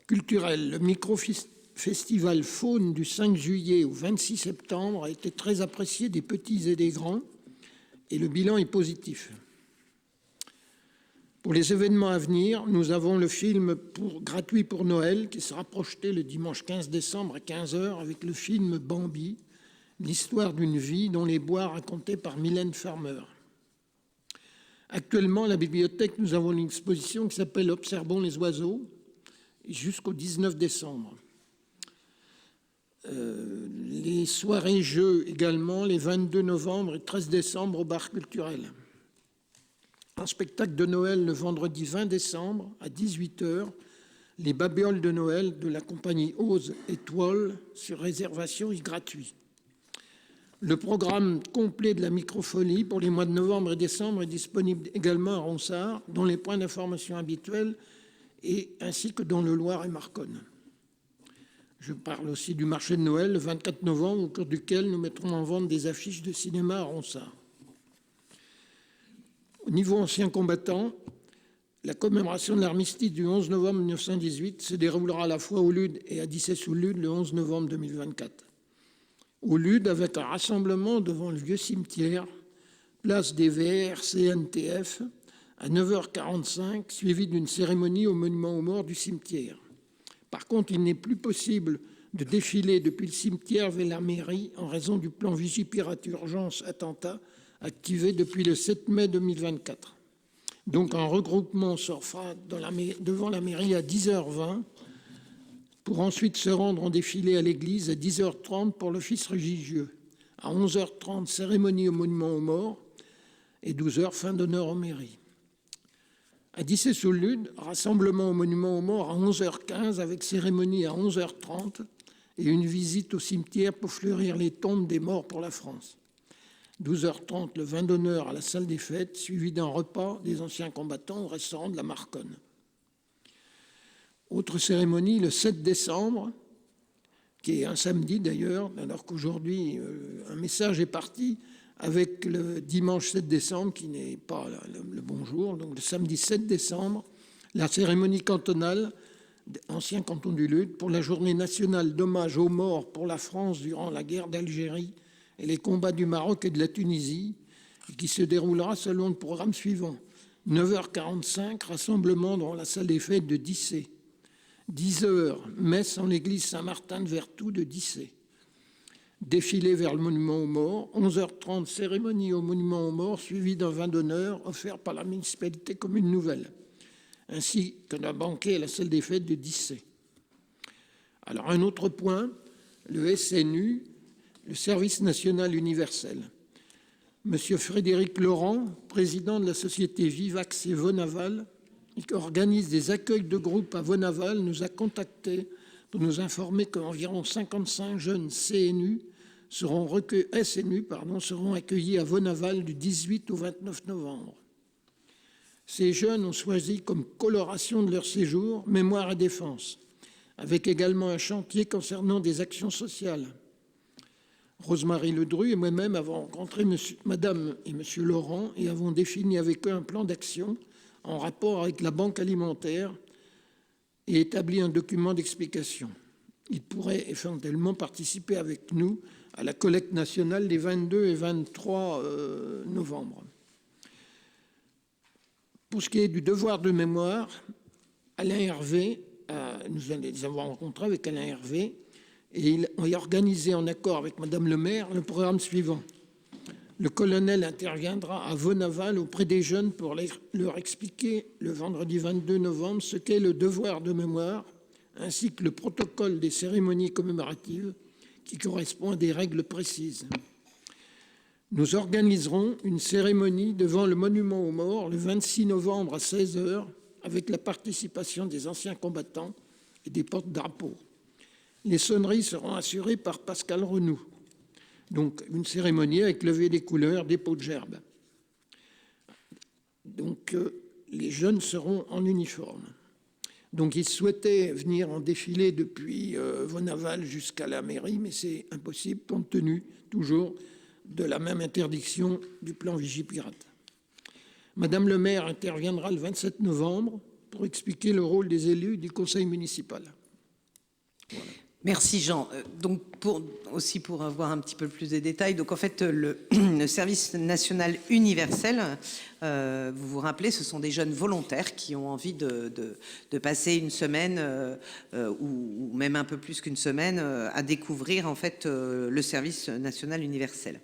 Speaker 10: Culturel, le micro-festival Faune du 5 juillet au 26 septembre a été très apprécié des petits et des grands et le bilan est positif. Pour les événements à venir, nous avons le film gratuit pour Noël qui sera projeté le dimanche 15 décembre à 15h avec le film Bambi, l'histoire d'une vie dans les bois racontée par Mylène Farmer. Actuellement, à la bibliothèque, nous avons une exposition qui s'appelle « Observons les oiseaux » jusqu'au 19 décembre. Les soirées-jeux également, les 22 novembre et 13 décembre au bar culturel. Un spectacle de Noël le vendredi 20 décembre à 18h, les babioles de Noël de la compagnie Ose Étoile sur réservation et gratuit. Le programme complet de la microfolie pour les mois de novembre et décembre est disponible également à Ronsard, dans les points d'information habituels, ainsi que dans le Loir et Marconne. Je parle aussi du marché de Noël le 24 novembre, au cours duquel nous mettrons en vente des affiches de cinéma à Ronsard. Au niveau anciens combattants, la commémoration de l'armistice du 11 novembre 1918 se déroulera à la fois au Lude et à Dissay-sous-Lude le 11 novembre 2024. Au Lude, avec un rassemblement devant le vieux cimetière, place des VR CNTF, à 9h45, suivi d'une cérémonie au monument aux morts du cimetière. Par contre, il n'est plus possible de défiler depuis le cimetière vers la mairie en raison du plan Vigipirate Urgence Attentat activé depuis le 7 mai 2024. Donc un regroupement se fera devant la mairie à 10h20 pour ensuite se rendre en défilé à l'église à 10h30 pour l'office religieux. À 11h30, cérémonie au monument aux morts et 12h, fin d'honneur aux mairies. À Dissay-sous-Lude, rassemblement au monument aux morts à 11h15 avec cérémonie à 11h30 et une visite au cimetière pour fleurir les tombes des morts pour la France. 12h30, le vin d'honneur à la salle des fêtes, suivi d'un repas des anciens combattants au restaurant de la Marconne. Autre cérémonie, le 7 décembre, qui est un samedi d'ailleurs, alors qu'aujourd'hui, un message est parti avec le dimanche 7 décembre, qui n'est pas le bon jour. Donc le samedi 7 décembre, la cérémonie cantonale, ancien canton du Lude, pour la journée nationale d'hommage aux morts pour la France durant la guerre d'Algérie et les combats du Maroc et de la Tunisie, qui se déroulera selon le programme suivant. 9h45, rassemblement dans la salle des fêtes de Dissay. 10h, messe en l'église Saint-Martin de Vertou de Dissay. Défilé vers le monument aux morts. 11h30, cérémonie au monument aux morts, suivie d'un vin d'honneur offert par la municipalité commune nouvelle, ainsi que d'un banquet à la salle des fêtes de Dissay. Alors, un autre point, le SNU, le Service national universel. Monsieur Frédéric Laurent, président de la société Vivax et Vonaval, qui organise des accueils de groupe à Vonaval, nous a contactés pour nous informer qu'environ 55 jeunes SNU seront accueillis à Vonaval du 18 au 29 novembre. Ces jeunes ont choisi comme coloration de leur séjour mémoire et défense, avec également un chantier concernant des actions sociales. Rosemarie Ledru et moi-même avons rencontré Madame et Monsieur Laurent et avons défini avec eux un plan d'action en rapport avec la banque alimentaire et établi un document d'explication. Ils pourraient éventuellement participer avec nous à la collecte nationale des 22 et 23 novembre. Pour ce qui est du devoir de mémoire, Alain Hervé, nous les avons rencontrés avec Alain Hervé, et il a organisé en accord avec Madame le maire le programme suivant. Le colonel interviendra à Vonaval auprès des jeunes pour leur expliquer le vendredi 22 novembre ce qu'est le devoir de mémoire, ainsi que le protocole des cérémonies commémoratives qui correspond à des règles précises. Nous organiserons une cérémonie devant le monument aux morts le 26 novembre à 16h avec la participation des anciens combattants et des porte-drapeaux. Les sonneries seront assurées par Pascal Renou. Donc, une cérémonie avec levée des couleurs, dépôt de gerbes. Donc, les jeunes seront en uniforme. Donc, ils souhaitaient venir en défilé depuis Vonaval jusqu'à la mairie, mais c'est impossible compte tenu toujours de la même interdiction du plan Vigipirate. Madame le maire interviendra le 27 novembre pour expliquer le rôle des élus du conseil municipal. Voilà.
Speaker 1: Merci Jean. Donc pour avoir un petit peu plus de détails, donc en fait le service national universel, vous vous rappelez, ce sont des jeunes volontaires qui ont envie de passer une semaine ou même un peu plus qu'une semaine à découvrir en fait le service national universel.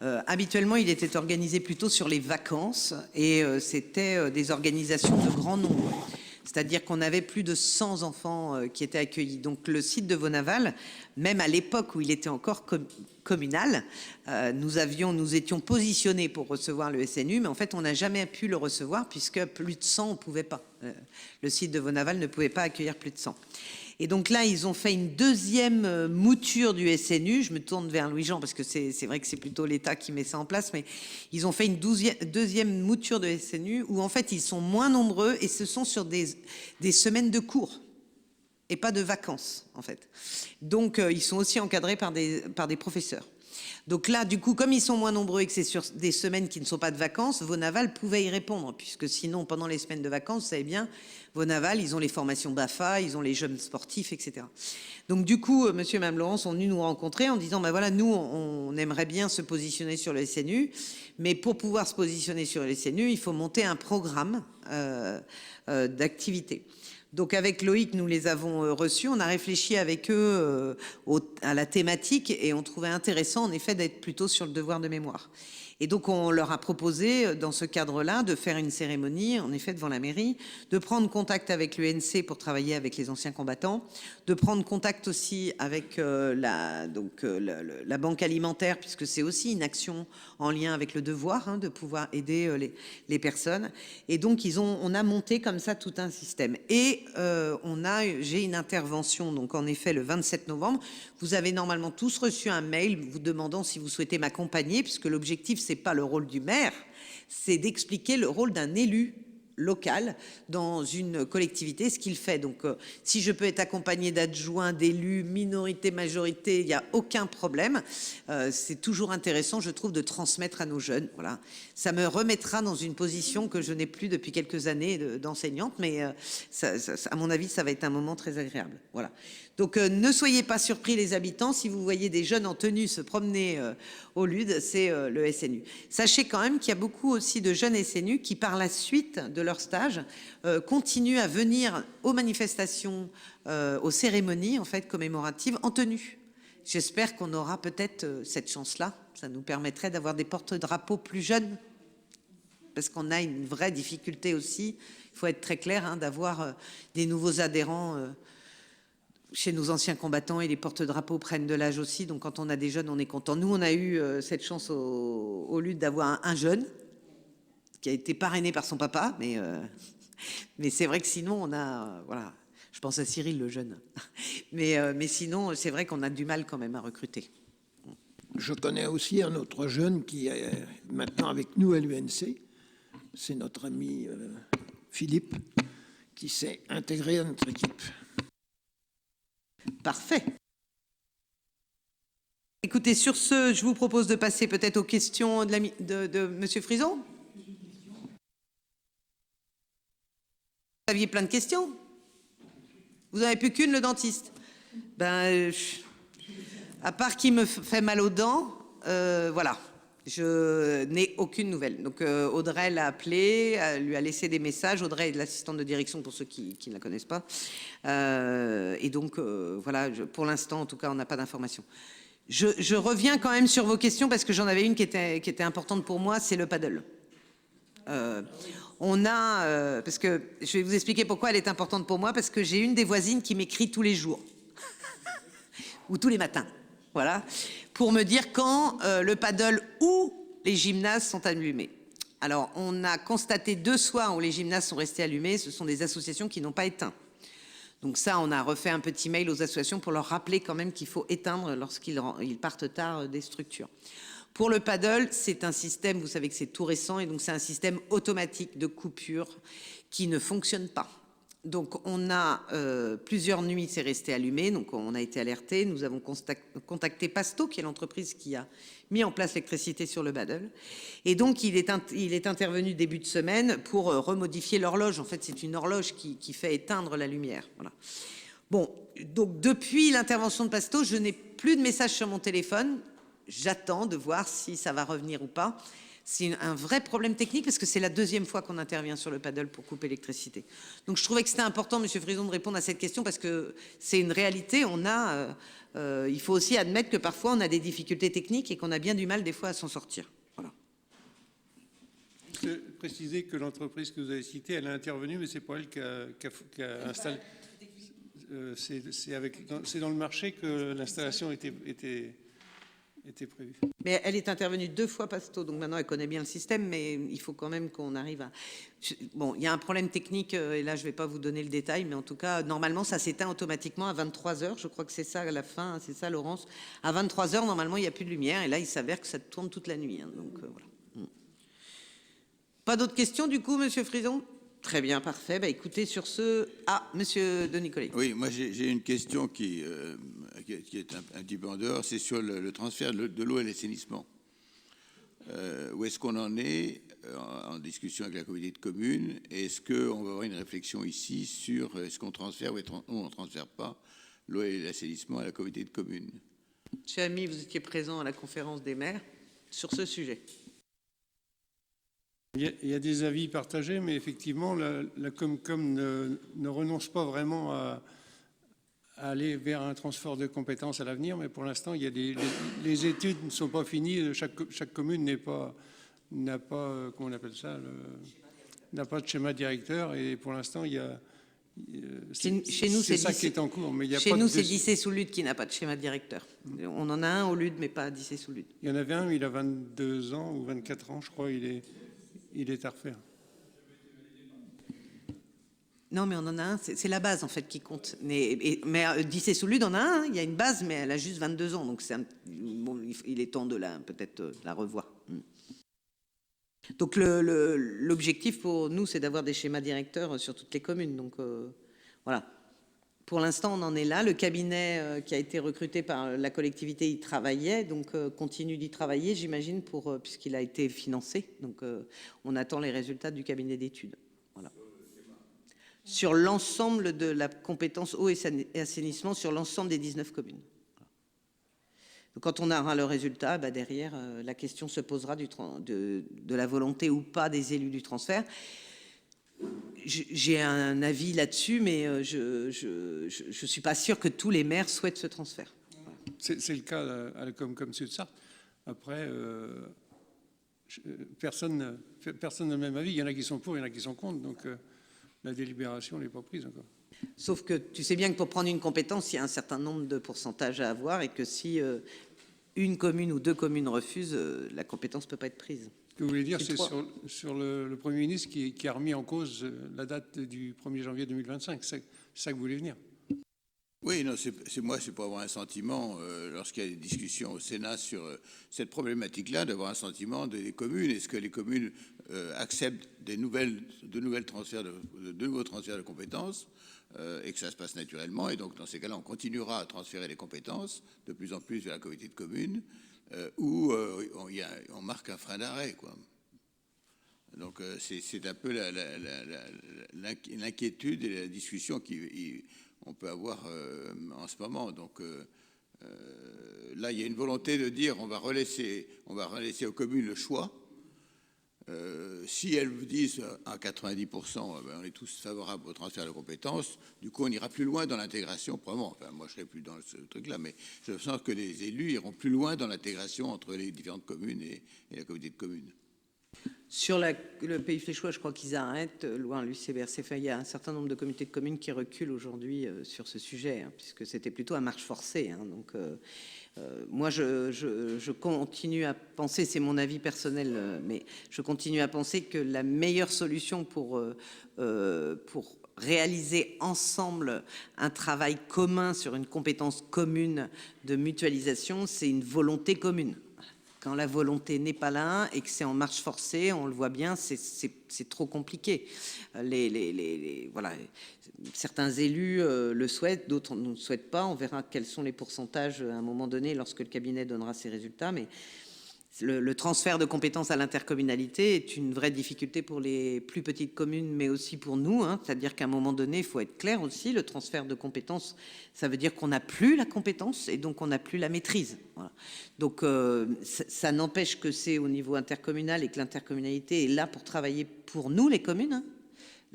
Speaker 1: Habituellement, il était organisé plutôt sur les vacances et c'était des organisations de grand nombre. C'est-à-dire qu'on avait plus de 100 enfants qui étaient accueillis. Donc le site de Vaunaval, même à l'époque où il était encore communal, nous étions positionnés pour recevoir le SNU, mais en fait on n'a jamais pu le recevoir puisque plus de 100 on ne pouvait pas. Le site de Vaunaval ne pouvait pas accueillir plus de 100. Et donc là, ils ont fait une deuxième mouture du SNU. Je me tourne vers Louis-Jean parce que c'est vrai que c'est plutôt l'État qui met ça en place, mais ils ont fait une deuxième mouture de SNU où en fait ils sont moins nombreux et ce sont sur des semaines de cours et pas de vacances en fait. Donc ils sont aussi encadrés par des professeurs. Donc là, du coup, comme ils sont moins nombreux et que c'est sur des semaines qui ne sont pas de vacances, Vaunaval pouvait y répondre, puisque sinon, pendant les semaines de vacances, vous savez bien, Vaunaval, ils ont les formations BAFA, ils ont les jeunes sportifs, etc. Donc du coup, monsieur et madame Laurent sont venus nous rencontrer en disant, ben voilà, nous, on aimerait bien se positionner sur le SNU, mais pour pouvoir se positionner sur le SNU, il faut monter un programme d'activité. Donc avec Loïc, nous les avons reçus, on a réfléchi avec eux à la thématique et on trouvait intéressant en effet d'être plutôt sur le devoir de mémoire. Et donc on leur a proposé dans ce cadre-là de faire une cérémonie en effet devant la mairie, de prendre contact avec l'UNC pour travailler avec les anciens combattants, de prendre contact aussi avec la banque alimentaire puisque c'est aussi une action en lien avec le devoir de pouvoir aider les personnes. Et donc on a monté comme ça tout un système. Et j'ai une intervention donc en effet le 27 novembre. Vous avez normalement tous reçu un mail vous demandant si vous souhaitez m'accompagner puisque l'objectif c'est pas le rôle du maire, c'est d'expliquer le rôle d'un élu local dans une collectivité, ce qu'il fait. Donc, si je peux être accompagné d'adjoints, d'élus, minorité, majorité, il n'y a aucun problème. C'est toujours intéressant, je trouve, de transmettre à nos jeunes. Voilà. Ça me remettra dans une position que je n'ai plus depuis quelques années d'enseignante, mais à mon avis, ça va être un moment très agréable. Voilà. Donc, ne soyez pas surpris, les habitants, si vous voyez des jeunes en tenue se promener au LUD, c'est le SNU. Sachez quand même qu'il y a beaucoup aussi de jeunes SNU qui, par la suite de leur stage, continuent à venir aux manifestations, aux cérémonies en fait commémoratives en tenue. J'espère qu'on aura peut-être cette chance-là. Ça nous permettrait d'avoir des porte-drapeaux plus jeunes, parce qu'on a une vraie difficulté aussi. Il faut être très clair, d'avoir des nouveaux adhérents. Chez nos anciens combattants et les porte-drapeaux prennent de l'âge aussi. Donc quand on a des jeunes, on est content. Nous, on a eu cette chance au LUD d'avoir un jeune qui a été parrainé par son papa. Mais c'est vrai que sinon, on a... Voilà, je pense à Cyril, le jeune. Mais sinon, c'est vrai qu'on a du mal quand même à recruter.
Speaker 10: Je connais aussi un autre jeune qui est maintenant avec nous à l'UNC. C'est notre ami Philippe qui s'est intégré à notre équipe.
Speaker 1: Parfait. Écoutez, sur ce, je vous propose de passer peut-être aux questions de Monsieur Frison. Vous aviez plein de questions. Vous n'en avez plus qu'une, le dentiste. À part qu'il me fait mal aux dents, voilà. Je n'ai aucune nouvelle. Donc Audrey l'a appelé, lui a laissé des messages. Audrey est l'assistante de direction pour ceux qui ne la connaissent pas. Et donc voilà, pour l'instant en tout cas on n'a pas d'informations. Je reviens quand même sur vos questions parce que j'en avais une qui était importante pour moi, c'est le paddle. Parce que je vais vous expliquer pourquoi elle est importante pour moi, parce que j'ai une des voisines qui m'écrit tous les jours ou tous les matins. Voilà, pour me dire quand le paddle ou les gymnases sont allumés. Alors, on a constaté 2 soirs où les gymnases sont restés allumés. Ce sont des associations qui n'ont pas éteint. Donc ça, on a refait un petit mail aux associations pour leur rappeler quand même qu'il faut éteindre lorsqu'ils partent tard des structures. Pour le paddle, c'est un système, vous savez que c'est tout récent, et donc c'est un système automatique de coupure qui ne fonctionne pas. Donc, on a plusieurs nuits, c'est resté allumé. Donc, on a été alerté. Nous avons contacté Pasto, qui est l'entreprise qui a mis en place l'électricité sur le Badel. Et donc, il est intervenu début de semaine pour remodifier l'horloge. En fait, c'est une horloge qui fait éteindre la lumière. Voilà. Bon, donc, depuis l'intervention de Pasto, je n'ai plus de messages sur mon téléphone. J'attends de voir si ça va revenir ou pas. C'est un vrai problème technique parce que c'est la deuxième fois qu'on intervient sur le paddle pour couper l'électricité. Donc je trouvais que c'était important, Monsieur Frison, de répondre à cette question parce que c'est une réalité. Il faut aussi admettre que parfois on a des difficultés techniques et qu'on a bien du mal des fois à s'en sortir. Voilà.
Speaker 8: Préciser que l'entreprise que vous avez citée, elle a intervenu, mais c'est pas elle qui a installé. C'est dans le marché que l'installation était prévu.
Speaker 1: Mais elle est intervenue 2 fois, Pasto, donc maintenant elle connaît bien le système, mais il faut quand même qu'on arrive à... Bon, il y a un problème technique, et là je ne vais pas vous donner le détail, mais en tout cas, normalement ça s'éteint automatiquement à 23h, je crois que c'est ça à la fin, c'est ça Laurence. À 23h, normalement il n'y a plus de lumière, et là il s'avère que ça tourne toute la nuit. Hein, donc voilà. Pas d'autres questions du coup, Monsieur Frison ? Très bien, parfait. Bah, écoutez, sur ce... Ah, Monsieur de Nicolet.
Speaker 7: Oui, moi j'ai une question qui est un petit peu en dehors, c'est sur le transfert de l'eau et l'assainissement. Où est-ce qu'on en est en discussion avec la communauté de communes? Est-ce qu'on va avoir une réflexion ici sur est-ce qu'on transfère ou on ne transfère pas l'eau et l'assainissement à la communauté de communes?
Speaker 1: Monsieur Ami, vous étiez présent à la conférence des maires sur ce sujet.
Speaker 8: Il y a des avis partagés, mais effectivement, la Comcom ne renonce pas vraiment à aller vers un transfert de compétences à l'avenir, mais pour l'instant, les études ne sont pas finies. Chaque commune n'a pas, comment on appelle ça, n'a pas de schéma directeur, et pour l'instant, il y a
Speaker 1: Chez nous, c'est
Speaker 8: ça qui est en cours. Mais il y a
Speaker 1: chez
Speaker 8: pas
Speaker 1: nous,
Speaker 8: de
Speaker 1: c'est Dissay-sous-Lude qui n'a pas de schéma directeur. On en a un au Lude, mais pas à Dissay-sous-Lude.
Speaker 8: Il y en avait un, il a 22 ans ou 24 ans, je crois, il est à refaire.
Speaker 1: Non, mais on en a un, c'est la base en fait qui compte. Mais Dissay-sous-Lude en a un, il y a une base, mais elle a juste 22 ans, donc bon, il est temps de peut-être la revoir. Donc l'objectif pour nous, c'est d'avoir des schémas directeurs sur toutes les communes. Donc voilà. Pour l'instant, on en est là. Le cabinet qui a été recruté par la collectivité, il travaillait, donc continue d'y travailler, j'imagine, puisqu'il a été financé. Donc on attend les résultats du cabinet d'études. Voilà. Sur l'ensemble de la compétence eau et assainissement sur l'ensemble des 19 communes. Donc, quand on aura le résultat, derrière, la question se posera de la volonté ou pas des élus du transfert. J'ai un avis là-dessus, mais je ne suis pas sûre que tous les maires souhaitent ce transfert.
Speaker 8: C'est le cas à la Comcom Sud-Sarthe. Après, personne n'a le même avis. Il y en a qui sont pour, il y en a qui sont contre. Donc, la délibération n'est pas prise encore.
Speaker 1: Sauf que tu sais bien que pour prendre une compétence, il y a un certain nombre de pourcentages à avoir et que si une commune ou 2 communes refusent, la compétence ne peut pas être prise.
Speaker 8: Ce que vous voulez dire, c'est sur le Premier ministre qui a remis en cause la date du 1er janvier 2025. C'est ça que vous voulez venir?
Speaker 7: Oui, non, c'est pour avoir un sentiment, lorsqu'il y a des discussions au Sénat sur cette problématique-là, d'avoir un sentiment des communes. Est-ce que les communes acceptent de nouveaux transferts de compétences et que ça se passe naturellement? Et donc, dans ces cas-là, on continuera à transférer les compétences de plus en plus vers la communauté de communes où on marque un frein d'arrêt, quoi. Donc, c'est un peu l'inquiétude et la discussion on peut avoir en ce moment. Donc là, il y a une volonté de dire on va relaisser aux communes le choix. Si elles vous disent à 90%, on est tous favorables au transfert de compétences, du coup on ira plus loin dans l'intégration, probablement. Enfin, moi je serai plus dans ce truc-là, mais je sens que les élus iront plus loin dans l'intégration entre les différentes communes et la communauté de communes.
Speaker 1: Sur le Pays Fléchois, je crois qu'ils arrêtent, loin l'UCBRC. Enfin, il y a un certain nombre de comités de communes qui reculent aujourd'hui sur ce sujet, hein, puisque c'était plutôt à marche forcée. Hein, donc, moi, je continue à penser, c'est mon avis personnel, mais je continue à penser que la meilleure solution pour réaliser ensemble un travail commun sur une compétence commune de mutualisation, c'est une volonté commune. Quand la volonté n'est pas là et que c'est en marche forcée, on le voit bien, c'est trop compliqué. Voilà, certains élus le souhaitent, d'autres ne le souhaitent pas. On verra quels sont les pourcentages à un moment donné lorsque le cabinet donnera ses résultats. Mais le transfert de compétences à l'intercommunalité est une vraie difficulté pour les plus petites communes, mais aussi pour nous. C'est-à-dire qu'à un moment donné, il faut être clair aussi, le transfert de compétences, ça veut dire qu'on n'a plus la compétence et donc on n'a plus la maîtrise. Voilà. Donc ça n'empêche que c'est au niveau intercommunal et que l'intercommunalité est là pour travailler pour nous, les communes.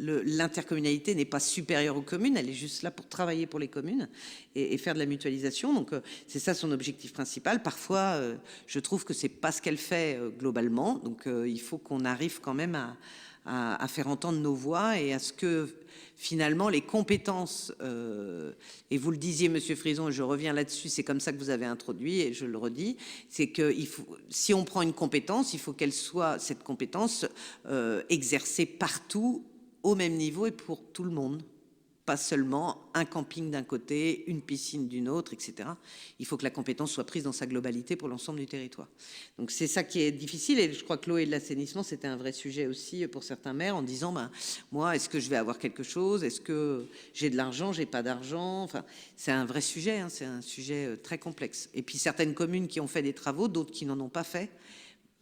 Speaker 1: L'intercommunalité n'est pas supérieure aux communes, elle est juste là pour travailler pour les communes et faire de la mutualisation. Donc c'est ça son objectif principal. Parfois, je trouve que c'est pas ce qu'elle fait globalement. Donc il faut qu'on arrive quand même à faire entendre nos voix et à ce que finalement les compétences, et vous le disiez Monsieur Frison, et je reviens là-dessus, c'est comme ça que vous avez introduit et je le redis, c'est que si on prend une compétence, il faut qu'elle soit, cette compétence, exercée partout au même niveau et pour tout le monde, pas seulement un camping d'un côté, une piscine d'une autre, etc. Il faut que la compétence soit prise dans sa globalité pour l'ensemble du territoire. Donc c'est ça qui est difficile et je crois que l'eau et l'assainissement, c'était un vrai sujet aussi pour certains maires en disant, moi, est-ce que je vais avoir quelque chose? Est-ce que j'ai de l'argent? J'ai pas d'argent? Enfin, c'est un vrai sujet, c'est un sujet très complexe. Et puis certaines communes qui ont fait des travaux, d'autres qui n'en ont pas fait.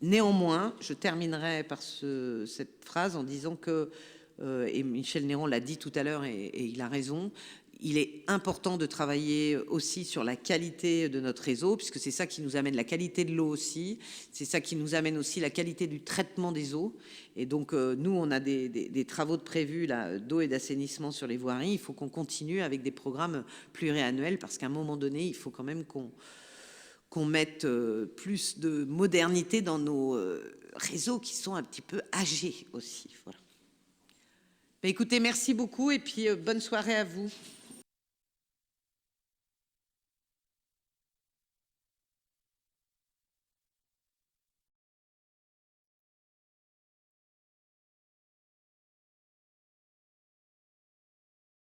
Speaker 1: Néanmoins, je terminerai par cette phrase en disant que et Michel Néron l'a dit tout à l'heure et il a raison, il est important de travailler aussi sur la qualité de notre réseau, puisque c'est ça qui nous amène la qualité de l'eau aussi, c'est ça qui nous amène aussi la qualité du traitement des eaux. Et donc nous, on a des travaux de prévus d'eau et d'assainissement sur les voiries, il faut qu'on continue avec des programmes pluriannuels, parce qu'à un moment donné, il faut quand même qu'on mette plus de modernité dans nos réseaux qui sont un petit peu âgés aussi. Voilà. Écoutez, merci beaucoup et puis bonne soirée à vous.